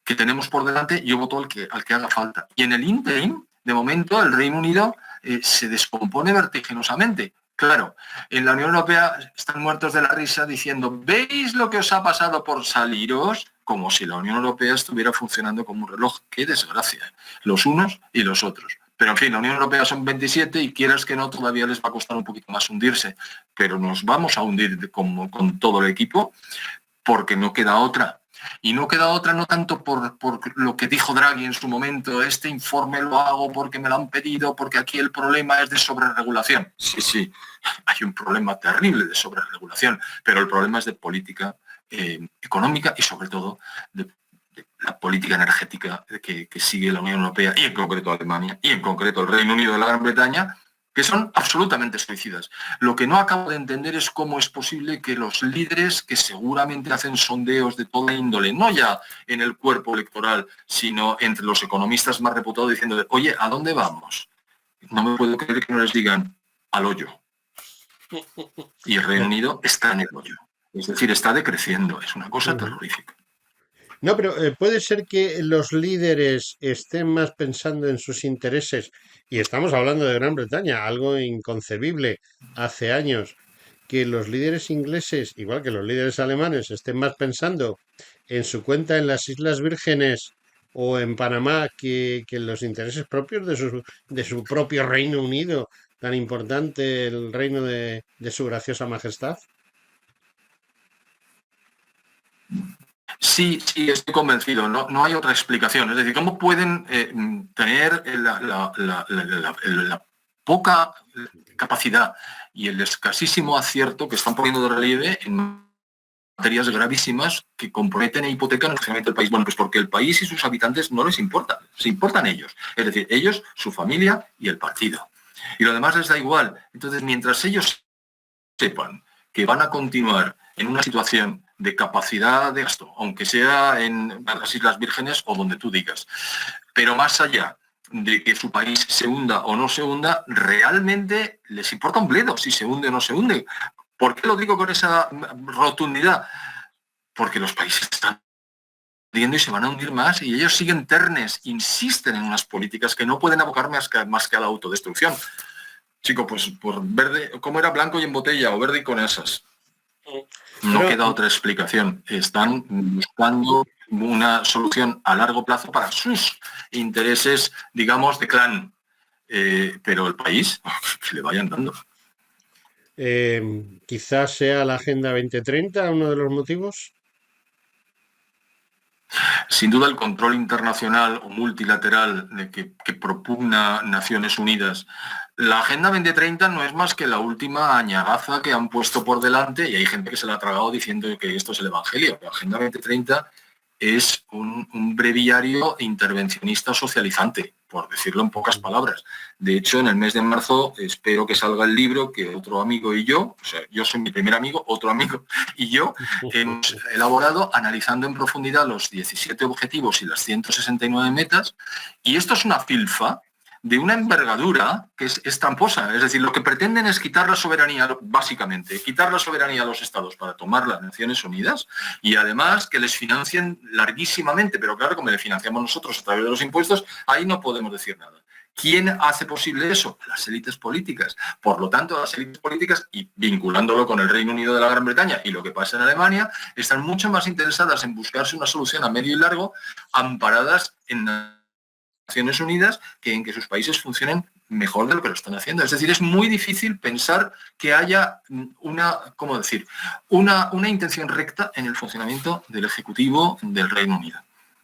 que tenemos por delante, yo voto al que haga falta. Y en el ínterin, de momento, el Reino Unido se descompone vertiginosamente. Claro, en la Unión Europea están muertos de la risa diciendo, ¿veis lo que os ha pasado por saliros? Como si la Unión Europea estuviera funcionando como un reloj. ¡Qué desgracia! Los unos y los otros. Pero en fin, la Unión Europea son 27 y quieras que no, todavía les va a costar un poquito más hundirse. Pero nos vamos a hundir con todo el equipo porque no queda otra. Y no queda otra no tanto por lo que dijo Draghi en su momento, este informe lo hago porque me lo han pedido, porque aquí el problema es de sobreregulación. Sí, hay un problema terrible de sobreregulación, pero el problema es de política económica y sobre todo de la política energética que sigue la Unión Europea y en concreto Alemania y en concreto el Reino Unido de la Gran Bretaña, que son absolutamente suicidas. Lo que no acabo de entender es cómo es posible que los líderes que seguramente hacen sondeos de toda índole, no ya en el cuerpo electoral, sino entre los economistas más reputados, diciendo, oye, ¿a dónde vamos? No me puedo creer que no les digan al hoyo. Y el Reino Unido está en el hoyo. Es decir, está decreciendo. Es una cosa terrorífica. No, pero puede ser que los líderes estén más pensando en sus intereses, y estamos hablando de Gran Bretaña, algo inconcebible hace años, que los líderes ingleses, igual que los líderes alemanes, estén más pensando en su cuenta en las Islas Vírgenes o en Panamá que en los intereses propios de su propio Reino Unido, tan importante el reino de su graciosa majestad. Sí, estoy convencido. No hay otra explicación. Es decir, ¿cómo pueden tener la poca capacidad y el escasísimo acierto que están poniendo de relieve en materias gravísimas que comprometen e hipotecan el funcionamiento del país? Bueno, pues porque el país y sus habitantes no les importan, se importan ellos. Es decir, ellos, su familia y el partido. Y lo demás les da igual. Entonces, mientras ellos sepan que van a continuar en una situación de capacidad de gasto, aunque sea en las Islas Vírgenes o donde tú digas, pero más allá de que su país se hunda o no se hunda, realmente les importa un bledo si se hunde o no se hunde. ¿Por qué lo digo con esa rotundidad? Porque los países están hundiendo y se van a hundir más y ellos siguen ternes, insisten en unas políticas que no pueden abocar más que a la autodestrucción. Chico, pues por verde, ¿cómo era? Blanco y en botella o verde y con esas. No queda otra explicación. Están buscando una solución a largo plazo para sus intereses, digamos, de clan. Pero el país, que le vayan dando. Quizás sea la Agenda 2030 uno de los motivos. Sin duda el control internacional o multilateral de que propugna Naciones Unidas. La Agenda 2030 no es más que la última añagaza que han puesto por delante y hay gente que se la ha tragado diciendo que esto es el Evangelio. La Agenda 2030 es un breviario intervencionista socializante, por decirlo en pocas palabras. De hecho, en el mes de marzo espero que salga el libro que otro amigo y yo, o sea, yo soy mi primer amigo, otro amigo y yo, hemos elaborado analizando en profundidad los 17 objetivos y las 169 metas. Y esto es una filfa de una envergadura que es tramposa. Es decir, lo que pretenden es quitar la soberanía, básicamente, quitar la soberanía a los estados para tomar las Naciones Unidas y además que les financien larguísimamente, pero claro, como le financiamos nosotros a través de los impuestos, ahí no podemos decir nada. ¿Quién hace posible eso? Las élites políticas. Por lo tanto, las élites políticas, y vinculándolo con el Reino Unido de la Gran Bretaña y lo que pasa en Alemania, están mucho más interesadas en buscarse una solución a medio y largo, amparadas en Naciones Unidas, que en que sus países funcionen mejor de lo que lo están haciendo. Es decir, es muy difícil pensar que haya una intención recta en el funcionamiento del Ejecutivo del Reino Unido.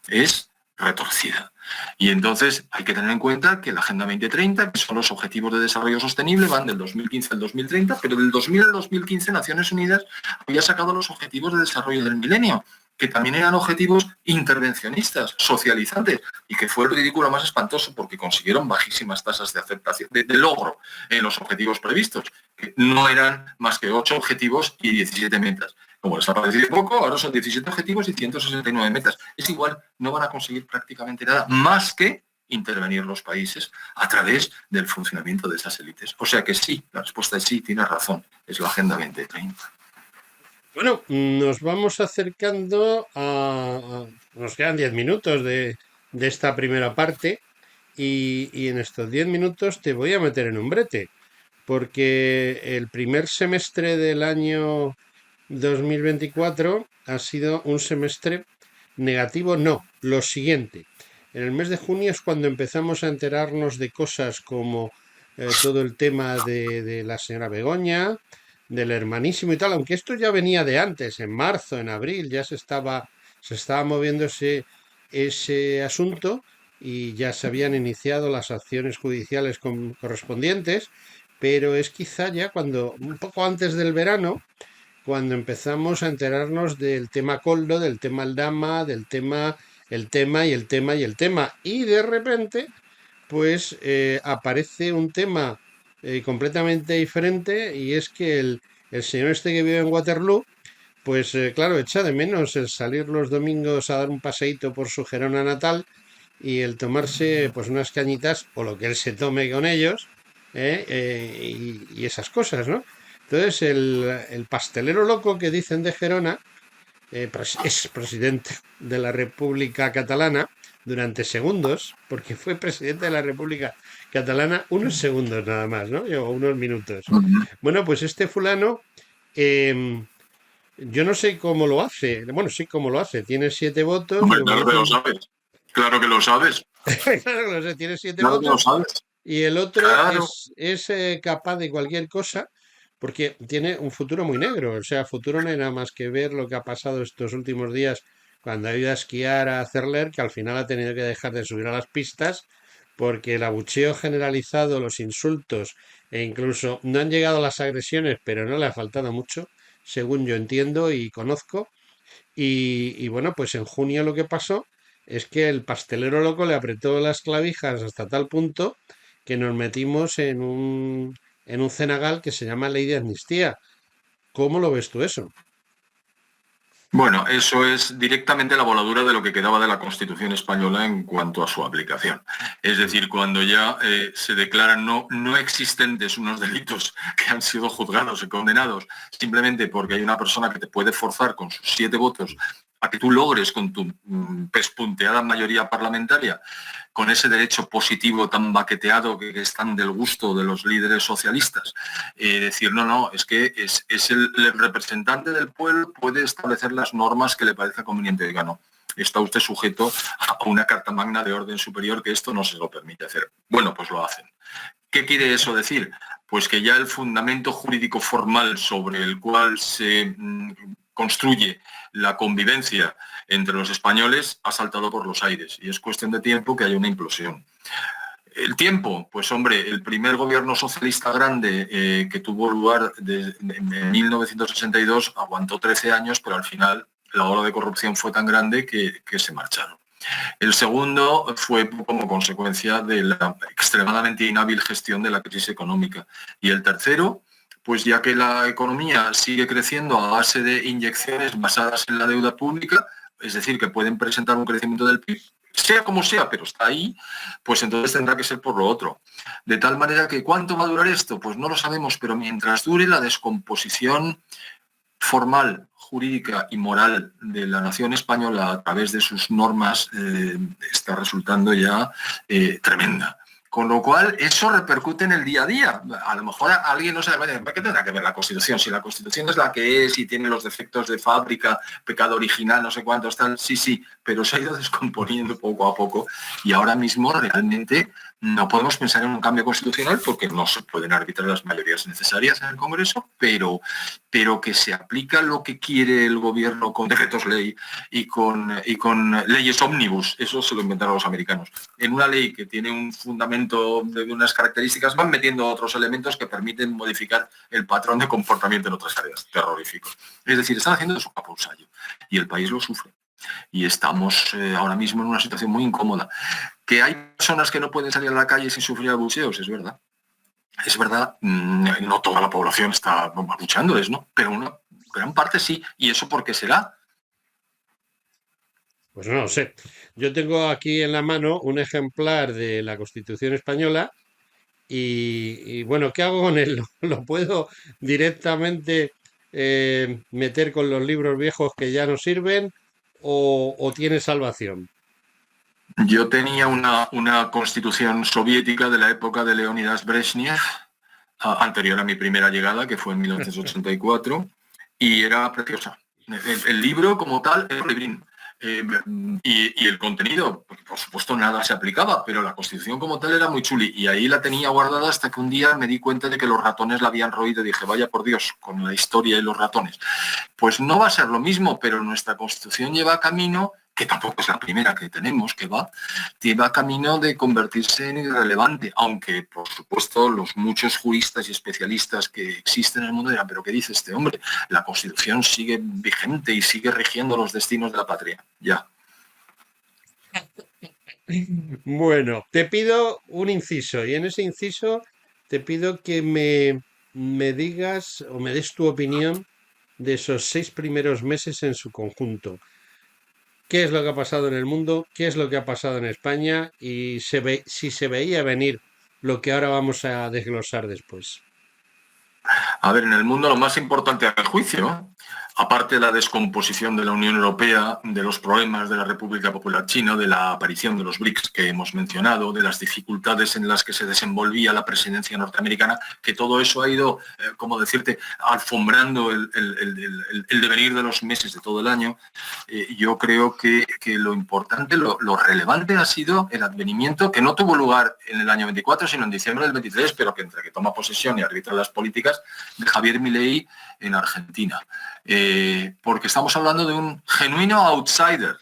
Es retorcida. Y entonces hay que tener en cuenta que la Agenda 2030, que son los Objetivos de Desarrollo Sostenible, van del 2015 al 2030, pero del 2000 al 2015 Naciones Unidas había sacado los Objetivos de Desarrollo del Milenio, que también eran objetivos intervencionistas, socializantes, y que fue el ridículo más espantoso porque consiguieron bajísimas tasas de aceptación, de logro en los objetivos previstos, que no eran más que 8 objetivos y 17 metas. Como les ha parecido poco, ahora son 17 objetivos y 169 metas. Es igual, no van a conseguir prácticamente nada más que intervenir los países a través del funcionamiento de esas élites. O sea que sí, la respuesta es sí, tienes razón, es la Agenda 2030. Bueno, nos vamos acercando nos quedan 10 minutos de esta primera parte y en estos 10 minutos te voy a meter en un brete, porque el primer semestre del año 2024 ha sido un semestre negativo, no, lo siguiente. En el mes de junio es cuando empezamos a enterarnos de cosas como todo el tema de la señora Begoña, del hermanísimo y tal, aunque esto ya venía de antes, en marzo, en abril, ya se estaba moviendo ese asunto y ya se habían iniciado las acciones judiciales correspondientes, pero es quizá ya cuando, un poco antes del verano, cuando empezamos a enterarnos del tema Coldo, del tema Aldama, del tema, el tema y el tema y el tema. Y de repente, pues aparece un tema completamente diferente y es que el señor este que vive en Waterloo, pues claro, echa de menos el salir los domingos a dar un paseíto por su Gerona natal y el tomarse pues unas cañitas o lo que él se tome con ellos y esas cosas, ¿no? Entonces el pastelero loco que dicen de Gerona es presidente de la República Catalana durante segundos, porque fue presidente de la República Catalana unos segundos nada más, ¿no? O unos minutos. Bueno, pues este fulano, em, yo no sé cómo lo hace. Bueno, sí, cómo lo hace. Tiene 7 votos, Hombre, me claro que parece lo sabes. Claro que lo sabes. claro que lo sé, tiene siete Claro que lo votos sabes. y el otro Claro. es capaz de cualquier cosa porque tiene un futuro muy negro. O sea, futuro no hay nada más que ver lo que ha pasado estos últimos días cuando ha ido a esquiar a Cerler, que al final ha tenido que dejar de subir a las pistas porque el abucheo generalizado, los insultos e incluso no han llegado las agresiones, pero no le ha faltado mucho, según yo entiendo y conozco. Y bueno, pues en junio lo que pasó es que el pastelero loco le apretó las clavijas hasta tal punto que nos metimos en un cenagal que se llama Ley de Amnistía. ¿Cómo lo ves tú eso? Bueno, eso es directamente la voladura de lo que quedaba de la Constitución española en cuanto a su aplicación. Es decir, cuando ya se declaran no existentes unos delitos que han sido juzgados y condenados simplemente porque hay una persona que te puede forzar con sus 7 votos a que tú logres con tu pespunteada mayoría parlamentaria, con ese derecho positivo tan baqueteado que es tan del gusto de los líderes socialistas, decir, no, es que es el representante del pueblo, puede establecer las normas que le parezca conveniente. Diga, no, está usted sujeto a una carta magna de orden superior que esto no se lo permite hacer. Bueno, pues lo hacen. ¿Qué quiere eso decir? Pues que ya el fundamento jurídico formal sobre el cual se construye la convivencia entre los españoles ha saltado por los aires y es cuestión de tiempo que haya una implosión. El tiempo, pues hombre, el primer gobierno socialista grande que tuvo lugar en 1962 aguantó 13 años, pero al final la ola de corrupción fue tan grande que se marcharon. El segundo fue como consecuencia de la extremadamente inhábil gestión de la crisis económica. Y el tercero, pues ya que la economía sigue creciendo a base de inyecciones basadas en la deuda pública, es decir, que pueden presentar un crecimiento del PIB, sea como sea, pero está ahí, pues entonces tendrá que ser por lo otro. De tal manera que ¿cuánto va a durar esto? Pues no lo sabemos, pero mientras dure la descomposición formal, jurídica y moral de la nación española a través de sus normas está resultando ya tremenda. Con lo cual, eso repercute en el día a día. A lo mejor alguien no sabe, ¿para qué tendrá que ver la Constitución? Si la Constitución es la que es y tiene los defectos de fábrica, pecado original, no sé cuántos, tal, sí, pero se ha ido descomponiendo poco a poco y ahora mismo realmente No podemos pensar en un cambio constitucional porque no se pueden arbitrar las mayorías necesarias en el Congreso, pero que se aplica lo que quiere el gobierno con decretos ley y con leyes ómnibus. Eso se lo inventaron los americanos. En una ley que tiene un fundamento de unas características, van metiendo otros elementos que permiten modificar el patrón de comportamiento en otras áreas. Terrorífico. Es decir, están haciendo de su capa un sayo y el país lo sufre. Y estamos ahora mismo en una situación muy incómoda. Que hay personas que no pueden salir a la calle sin sufrir abucheos, es verdad. Es verdad, no toda la población está abucheándoles, ¿no? Pero una gran parte sí. ¿Y eso por qué será? Pues no lo sé. Yo tengo aquí en la mano un ejemplar de la Constitución española y, bueno, ¿qué hago con él? ¿Lo puedo directamente meter con los libros viejos que ya no sirven o tiene salvación? Yo tenía una constitución soviética de la época de Leonidas Brezhnev, anterior a mi primera llegada, que fue en 1984, y era preciosa. El libro como tal era un librín. Y el contenido, porque por supuesto nada se aplicaba, pero la Constitución como tal era muy chuli. Y ahí la tenía guardada hasta que un día me di cuenta de que los ratones la habían roído y dije, vaya por Dios, con la historia y los ratones. Pues no va a ser lo mismo, pero nuestra Constitución lleva camino, que tampoco es la primera que tenemos, lleva camino de convertirse en irrelevante, aunque por supuesto los muchos juristas y especialistas que existen en el mundo dirán, pero ¿qué dice este hombre? La Constitución sigue vigente y sigue rigiendo los destinos de la patria. Ya. Bueno, te pido un inciso y en ese inciso te pido que me digas o me des tu opinión de esos 6 primeros meses en su conjunto. ¿Qué es lo que ha pasado en el mundo? ¿Qué es lo que ha pasado en España? Y si se veía venir lo que ahora vamos a desglosar después. A ver, en el mundo lo más importante a mi juicio, aparte de la descomposición de la Unión Europea, de los problemas de la República Popular China, de la aparición de los BRICS que hemos mencionado, de las dificultades en las que se desenvolvía la presidencia norteamericana, que todo eso ha ido, como decirte, alfombrando el devenir de los meses de todo el año, yo creo que lo importante, lo relevante ha sido el advenimiento que no tuvo lugar en el año 24, sino en diciembre del 23, pero que entre que toma posesión y arbitra las políticas, de Javier Milei en Argentina. Porque estamos hablando de un genuino outsider.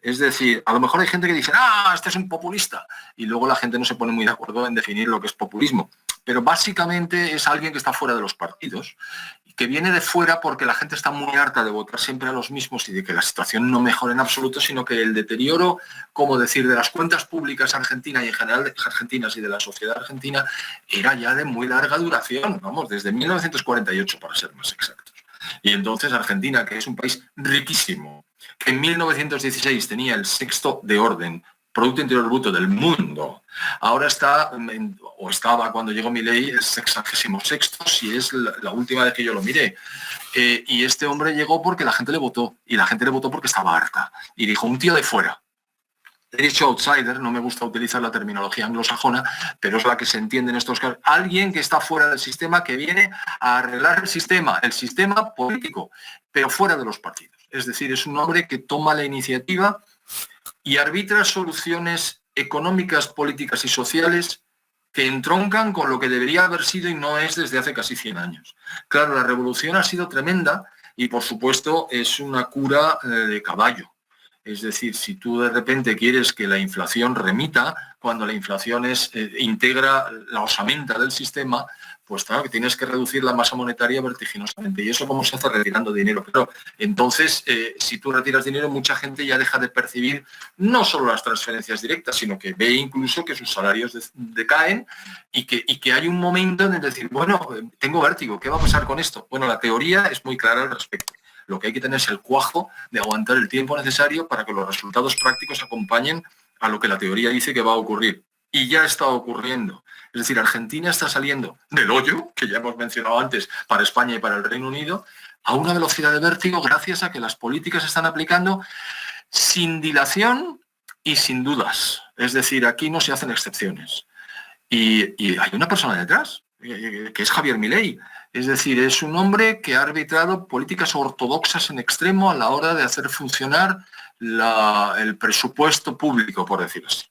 Es decir, a lo mejor hay gente que dice, este es un populista, y luego la gente no se pone muy de acuerdo en definir lo que es populismo. Pero básicamente es alguien que está fuera de los partidos, y que viene de fuera porque la gente está muy harta de votar siempre a los mismos y de que la situación no mejore en absoluto, sino que el deterioro, como decir, de las cuentas públicas argentinas y en general argentinas y de la sociedad argentina era ya de muy larga duración, vamos, desde 1948 para ser más exactos. Y entonces Argentina, que es un país riquísimo, que en 1916 tenía el sexto de orden Producto Interior Bruto del mundo, ahora está, o estaba cuando llegó Milei, es 66º, si es la última vez que yo lo miré. Y este hombre llegó porque la gente le votó, y la gente le votó porque estaba harta. Y dijo, un tío de fuera. He dicho outsider, no me gusta utilizar la terminología anglosajona, pero es la que se entiende en estos casos. Alguien que está fuera del sistema, que viene a arreglar el sistema político, pero fuera de los partidos. Es decir, es un hombre que toma la iniciativa y arbitra soluciones económicas, políticas y sociales que entroncan con lo que debería haber sido y no es desde hace casi 100 años. Claro, la revolución ha sido tremenda y, por supuesto, es una cura de caballo. Es decir, si tú de repente quieres que la inflación remita, cuando la inflación integra la osamenta del sistema, pues claro que tienes que reducir la masa monetaria vertiginosamente. ¿Y eso cómo se hace? Retirando dinero. Pero entonces, si tú retiras dinero, mucha gente ya deja de percibir no solo las transferencias directas, sino que ve incluso que sus salarios decaen y que hay un momento en el decir, bueno, tengo vértigo, ¿qué va a pasar con esto? Bueno, la teoría es muy clara al respecto. Lo que hay que tener es el cuajo de aguantar el tiempo necesario para que los resultados prácticos acompañen a lo que la teoría dice que va a ocurrir. Y ya está ocurriendo. Es decir, Argentina está saliendo del hoyo, que ya hemos mencionado antes, para España y para el Reino Unido, a una velocidad de vértigo gracias a que las políticas se están aplicando sin dilación y sin dudas. Es decir, aquí no se hacen excepciones. Y hay una persona detrás, que es Javier Milei. Es decir, es un hombre que ha arbitrado políticas ortodoxas en extremo a la hora de hacer funcionar el presupuesto público, por decirlo así.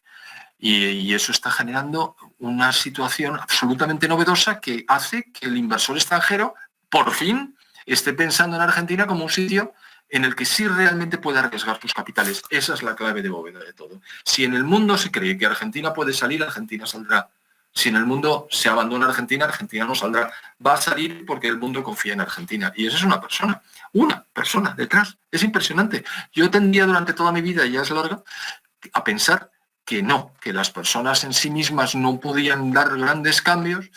Y eso está generando una situación absolutamente novedosa que hace que el inversor extranjero, por fin, esté pensando en Argentina como un sitio en el que sí realmente puede arriesgar tus capitales. Esa es la clave de bóveda de todo. Si en el mundo se cree que Argentina puede salir, Argentina saldrá. Si en el mundo se abandona Argentina, Argentina no saldrá. Va a salir porque el mundo confía en Argentina. Y esa es una persona detrás. Es impresionante. Yo tendría durante toda mi vida, y ya es larga, a pensar que no, que las personas en sí mismas no podían dar grandes cambios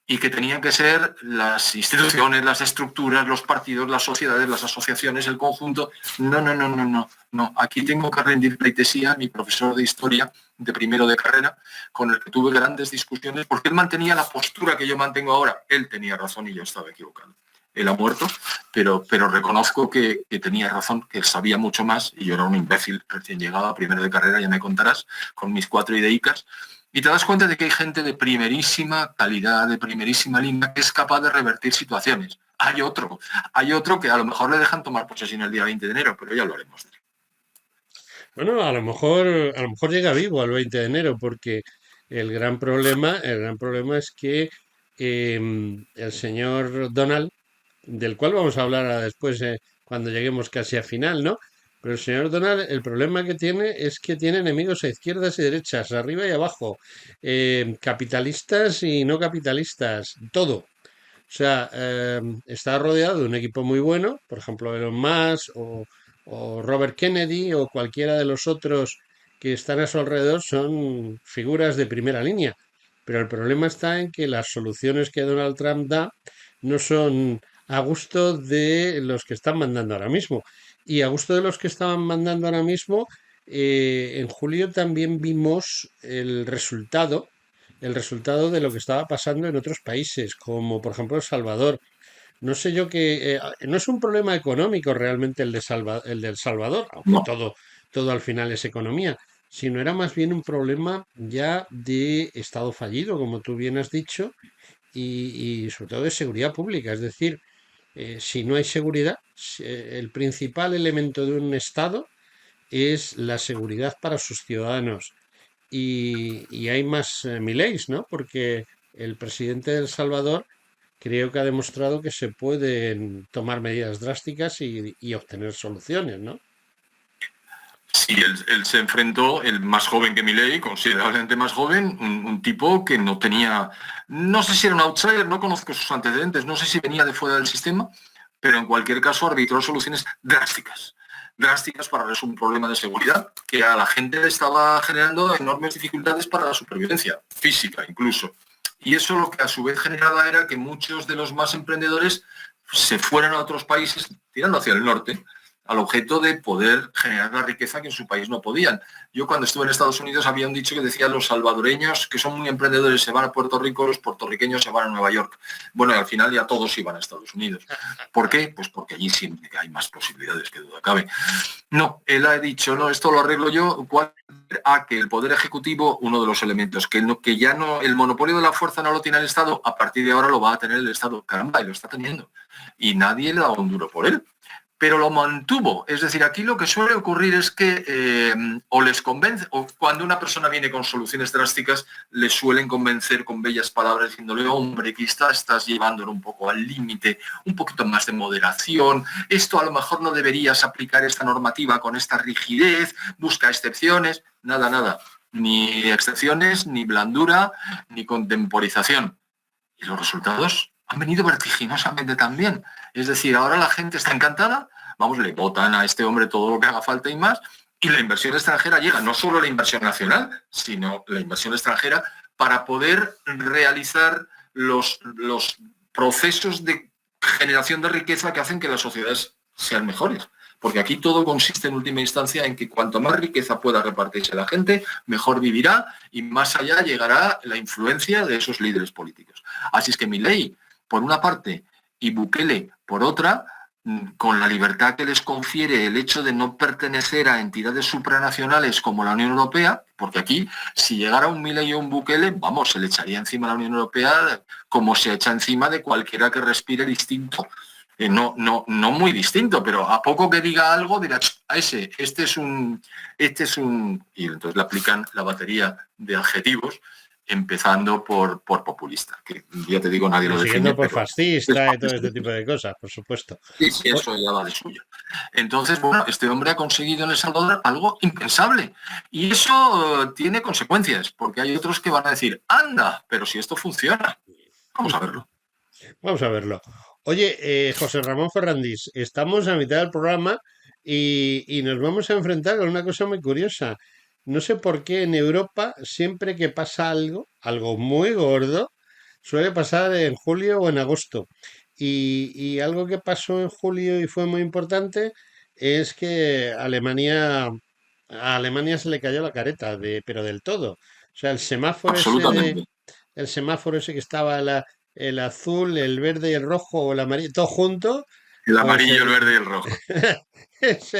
y que tenían que ser las instituciones, las estructuras, los partidos, las sociedades, las asociaciones, el conjunto. No. Aquí tengo que rendir pleitesía a mi profesor de historia de primero de carrera, con el que tuve grandes discusiones, porque él mantenía la postura que yo mantengo ahora. Él tenía razón y yo estaba equivocado. Él ha muerto, pero reconozco que tenía razón, que sabía mucho más, y yo era un imbécil recién llegado a primero de carrera, ya me contarás, con mis 4 ideicas. Y te das cuenta de que hay gente de primerísima calidad, de primerísima línea, que es capaz de revertir situaciones. Hay otro que a lo mejor le dejan tomar posesión el día 20 de enero, pero ya lo haremos. Bueno, a lo mejor llega vivo al 20 de enero, porque el gran problema es que el señor Donald, del cual vamos a hablar ahora después, cuando lleguemos casi a final, ¿no? Pero el señor Donald, el problema que tiene es que tiene enemigos a izquierdas y derechas, arriba y abajo, capitalistas y no capitalistas, todo. O sea, está rodeado de un equipo muy bueno, por ejemplo, Elon Musk o Robert Kennedy o cualquiera de los otros que están a su alrededor son figuras de primera línea. Pero el problema está en que las soluciones que Donald Trump da no son a gusto de los que están mandando ahora mismo. Y a gusto de los que estaban mandando ahora mismo, en julio también vimos el resultado de lo que estaba pasando en otros países, como por ejemplo El Salvador. No sé yo que no es un problema económico realmente el del Salvador, aunque No. todo al final es economía, sino era más bien un problema ya de Estado fallido, como tú bien has dicho, y sobre todo de seguridad pública. Es decir, si no hay seguridad, el principal elemento de un Estado es la seguridad para sus ciudadanos. Y hay más Mileis, ¿no? Porque el presidente de El Salvador creo que ha demostrado que se pueden tomar medidas drásticas y obtener soluciones, ¿no? Sí, él se enfrentó, el más joven que Milei, considerablemente más joven, un tipo que no tenía, no sé si era un outsider, no conozco sus antecedentes, no sé si venía de fuera del sistema, pero en cualquier caso arbitró soluciones drásticas para resolver un problema de seguridad que a la gente le estaba generando enormes dificultades para la supervivencia, física incluso. Y eso lo que a su vez generaba era que muchos de los más emprendedores se fueran a otros países, tirando hacia el norte, al objeto de poder generar la riqueza que en su país no podían. Yo cuando estuve en Estados Unidos había un dicho que decía los salvadoreños, que son muy emprendedores, se van a Puerto Rico, los puertorriqueños se van a Nueva York. Bueno, y al final ya todos iban a Estados Unidos. ¿Por qué? Pues porque allí siempre hay más posibilidades, que duda cabe. No, él ha dicho, no, esto lo arreglo yo. ¿Cuál? A que el Poder Ejecutivo, uno de los elementos, que ya no, el monopolio de la fuerza no lo tiene el Estado, a partir de ahora lo va a tener el Estado. Caramba, y lo está teniendo. Y nadie le da un duro por él. Pero lo mantuvo. Es decir, aquí lo que suele ocurrir es que o les convence, o cuando una persona viene con soluciones drásticas, le suelen convencer con bellas palabras diciéndole, hombre, quizás estás llevándolo un poco al límite, un poquito más de moderación, esto a lo mejor no deberías aplicar esta normativa con esta rigidez, busca excepciones, nada. Ni excepciones, ni blandura, ni contemporización. Y los resultados han venido vertiginosamente también. Es decir, ahora la gente está encantada, vamos, le votan a este hombre todo lo que haga falta y más, y la inversión extranjera llega, no solo la inversión nacional, sino la inversión extranjera para poder realizar los procesos de generación de riqueza que hacen que las sociedades sean mejores. Porque aquí todo consiste en última instancia en que cuanto más riqueza pueda repartirse la gente, mejor vivirá y más allá llegará la influencia de esos líderes políticos. Así es que Milei, por una parte, y Bukele, por otra, con la libertad que les confiere el hecho de no pertenecer a entidades supranacionales como la Unión Europea, porque aquí, si llegara un Milei o un Bukele, vamos, se le echaría encima a la Unión Europea como se echa encima de cualquiera que respire distinto No muy distinto, pero a poco que diga algo dirá, a este es un, y entonces le aplican la batería de adjetivos, empezando por populista, que ya te digo, nadie Y lo siguiendo define, por pero es fascista y todo fascista. este tipo de cosas, por supuesto. Sí, sí, eso ya va de suyo. Entonces, bueno, este hombre ha conseguido en El Salvador algo impensable. Y eso tiene consecuencias, porque hay otros que van a decir, anda, pero si esto funciona, vamos a verlo. Vamos a verlo. Oye, José Ramón Ferrandis, estamos a mitad del programa y nos vamos a enfrentar con una cosa muy curiosa. No sé por qué en Europa, siempre que pasa algo muy gordo, suele pasar en julio o en agosto. Y algo que pasó en julio y fue muy importante es que a Alemania se le cayó la careta, pero del todo. O sea, Absolutamente. el semáforo ese que estaba el azul, el verde y el rojo o el amarillo, todo junto, El pues amarillo, el verde y el rojo. es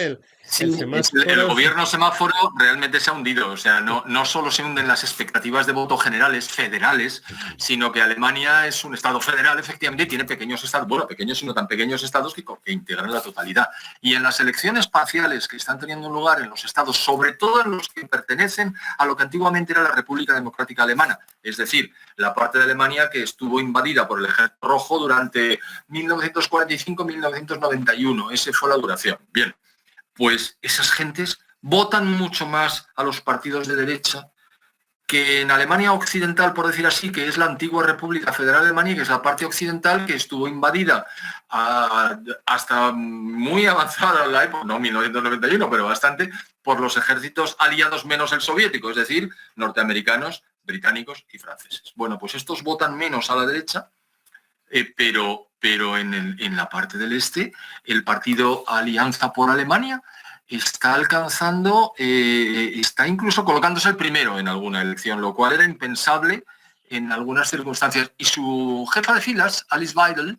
Sí, el el semáforo. gobierno semáforo realmente se ha hundido. O sea, no solo se hunden las expectativas de voto generales, federales, sino que Alemania es un estado federal, efectivamente, y tiene pequeños estados, bueno, pequeños y no tan pequeños estados que integran la totalidad. Y en las elecciones parciales que están teniendo lugar en los estados, sobre todo en los que pertenecen a lo que antiguamente era la República Democrática Alemana, es decir, la parte de Alemania que estuvo invadida por el Ejército Rojo durante 1945-1991. Esa fue la duración. Bien. Pues esas gentes votan mucho más a los partidos de derecha que en Alemania Occidental, por decir así, que es la antigua República Federal de Alemania, que es la parte occidental que estuvo invadida hasta muy avanzada la época, no 1991, pero bastante, por los ejércitos aliados menos el soviético, es decir, norteamericanos, británicos y franceses. Bueno, pues estos votan menos a la derecha, pero en la parte del este, el partido Alianza por Alemania está alcanzando, está incluso colocándose el primero en alguna elección, lo cual era impensable en algunas circunstancias. Y su jefa de filas, Alice Weidel,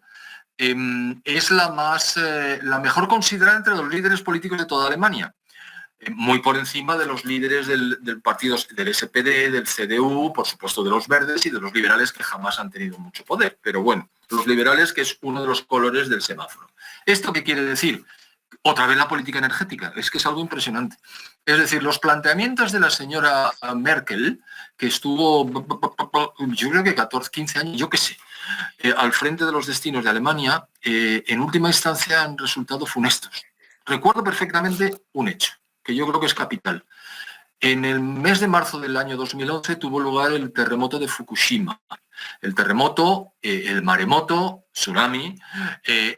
es la mejor considerada entre los líderes políticos de toda Alemania. Muy por encima de los líderes del partido del SPD, del CDU, por supuesto de los verdes y de los liberales que jamás han tenido mucho poder. Pero bueno, los liberales, que es uno de los colores del semáforo. ¿Esto qué quiere decir? Otra vez la política energética, es que es algo impresionante. Es decir, los planteamientos de la señora Merkel, que estuvo, yo creo que 14, 15 años, yo qué sé, al frente de los destinos de Alemania, en última instancia han resultado funestos. Recuerdo perfectamente un hecho, que yo creo que es capital. En el mes de marzo del año 2011 tuvo lugar el terremoto de Fukushima. El terremoto, el maremoto, tsunami,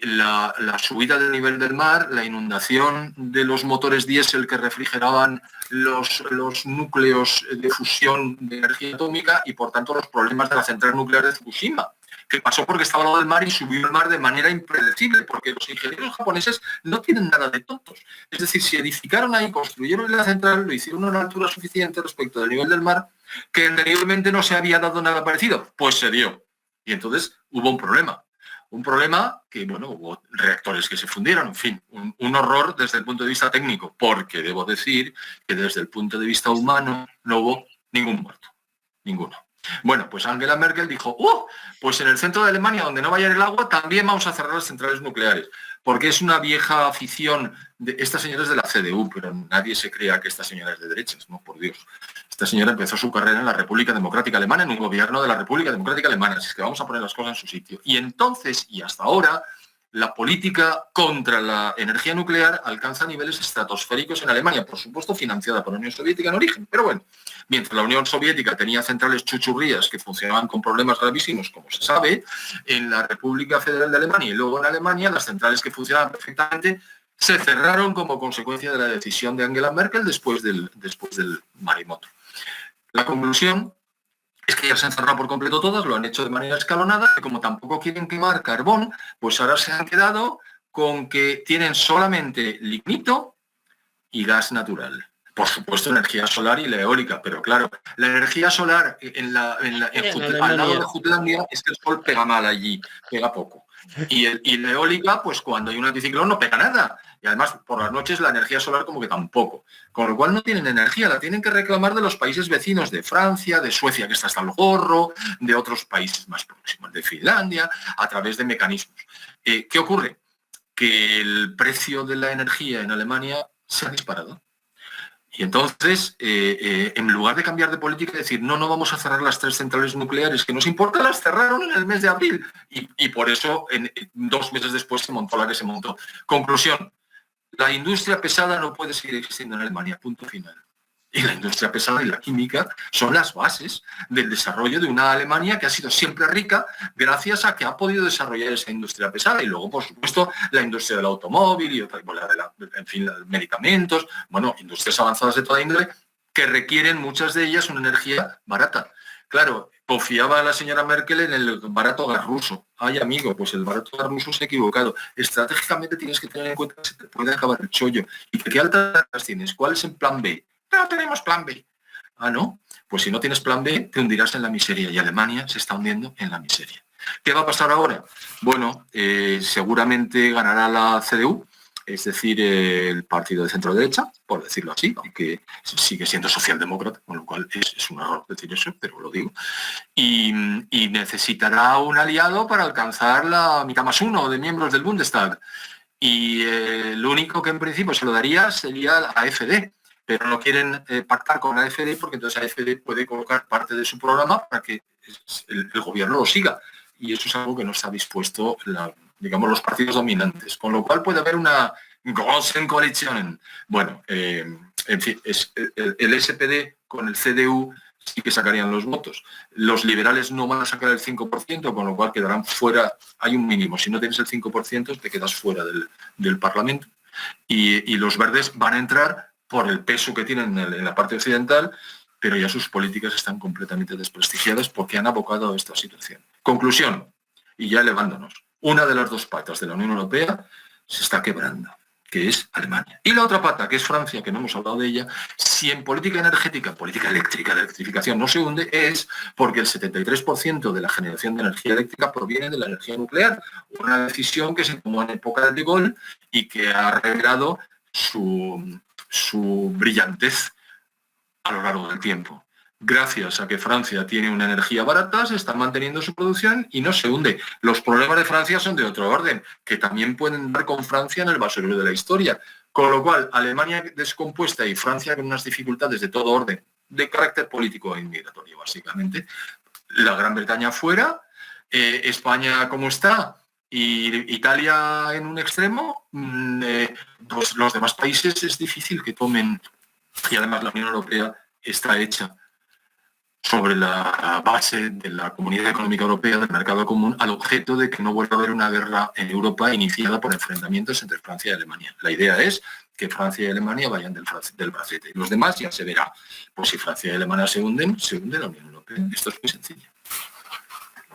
la subida del nivel del mar, la inundación de los motores diésel que refrigeraban los núcleos de fusión de energía atómica y, por tanto, los problemas de la central nuclear de Fukushima, que pasó porque estaba al lado del mar y subió el mar de manera impredecible, porque los ingenieros japoneses no tienen nada de tontos. Es decir, si edificaron ahí, construyeron la central, lo hicieron a una altura suficiente respecto del nivel del mar, que anteriormente no se había dado nada parecido, pues se dio. Y entonces hubo un problema. Un problema que, bueno, hubo reactores que se fundieron, en fin, un horror desde el punto de vista técnico, porque debo decir que desde el punto de vista humano no hubo ningún muerto, ninguno. Bueno, pues Angela Merkel dijo, pues en el centro de Alemania, donde no vaya el agua, también vamos a cerrar las centrales nucleares, porque es una vieja afición de esta señora es de la CDU, pero nadie se crea que esta señora es de derechas, no, por Dios. Esta señora empezó su carrera en la República Democrática Alemana, en un gobierno de la República Democrática Alemana, así que vamos a poner las cosas en su sitio. Y entonces, y hasta ahora, la política contra la energía nuclear alcanza niveles estratosféricos en Alemania, por supuesto financiada por la Unión Soviética en origen, pero bueno, mientras la Unión Soviética tenía centrales chuchurrías que funcionaban con problemas gravísimos, como se sabe, en la República Federal de Alemania y luego en Alemania, las centrales que funcionaban perfectamente se cerraron como consecuencia de la decisión de Angela Merkel después del maremoto. La conclusión es que ya se han cerrado por completo todas, lo han hecho de manera escalonada, y como tampoco quieren quemar carbón, pues ahora se han quedado con que tienen solamente lignito y gas natural. Por supuesto, energía solar y la eólica, pero claro, la energía solar al lado de Jutlandia es que el sol pega mal allí, pega poco. Y la eólica, pues cuando hay un anticiclón no pega nada. Y además, por las noches la energía solar como que tampoco. Con lo cual no tienen energía, la tienen que reclamar de los países vecinos, de Francia, de Suecia, que está hasta el gorro, de otros países más próximos, de Finlandia, a través de mecanismos. ¿Qué ocurre? que el precio de la energía en Alemania se ha disparado. Y entonces, en lugar de cambiar de política y decir, no vamos a cerrar las 3 centrales nucleares, que nos importa, las cerraron en el mes de abril. Y por eso, 2 meses después, se montó la que se montó. Conclusión, la industria pesada no puede seguir existiendo en Alemania, punto final. Y la industria pesada y la química son las bases del desarrollo de una Alemania que ha sido siempre rica gracias a que ha podido desarrollar esa industria pesada. Y luego, por supuesto, la industria del automóvil y otra, en fin, los medicamentos, bueno, industrias avanzadas de toda índole que requieren muchas de ellas una energía barata. Claro, confiaba la señora Merkel en el barato gas ruso. Ay, amigo, pues el barato gas ruso se ha equivocado. Estratégicamente tienes que tener en cuenta que se te puede acabar el chollo. ¿Y qué alternativas tienes? ¿Cuál es el plan B? No tenemos plan B. Ah, ¿no? Pues si no tienes plan B, te hundirás en la miseria. Y Alemania se está hundiendo en la miseria. ¿Qué va a pasar ahora? Bueno, seguramente ganará la CDU, es decir, el partido de centro-derecha, por decirlo así, aunque sigue siendo socialdemócrata, con lo cual es un error decir eso, pero lo digo. Y necesitará un aliado para alcanzar la mitad más uno de miembros del Bundestag. Y el único que en principio se lo daría sería la AfD. Pero no quieren pactar con la AfD porque entonces la AfD puede colocar parte de su programa para que el gobierno lo siga. Y eso es algo que no está dispuesto, digamos, los partidos dominantes. Con lo cual puede haber una Großen Koalition. Bueno, en fin, el SPD con el CDU sí que sacarían los votos. Los liberales no van a sacar el 5%, con lo cual quedarán fuera. Hay un mínimo. Si no tienes el 5%, te quedas fuera del Parlamento. Y los verdes van a entrar por el peso que tienen en la parte occidental, pero ya sus políticas están completamente desprestigiadas porque han abocado a esta situación. Conclusión, y ya elevándonos, una de las 2 patas de la Unión Europea se está quebrando, que es Alemania. Y la otra pata, que es Francia, que no hemos hablado de ella, si en política energética, política eléctrica, de electrificación no se hunde, es porque el 73% de la generación de energía eléctrica proviene de la energía nuclear, una decisión que se tomó en época de Gaulle y que ha revelado su brillantez a lo largo del tiempo. Gracias a que Francia tiene una energía barata, se está manteniendo su producción y no se hunde. Los problemas de Francia son de otro orden, que también pueden dar con Francia en el basurero de la historia. Con lo cual, Alemania descompuesta y Francia con unas dificultades de todo orden, de carácter político e inmigratorio, básicamente. La Gran Bretaña fuera, España como está, y Italia en un extremo, pues los demás países es difícil que tomen, y además la Unión Europea está hecha sobre la base de la Comunidad Económica Europea, del mercado común, al objeto de que no vuelva a haber una guerra en Europa iniciada por enfrentamientos entre Francia y Alemania. La idea es que Francia y Alemania vayan del bracete. Los demás ya se verá. Pues si Francia y Alemania se hunde la Unión Europea. Esto es muy sencillo.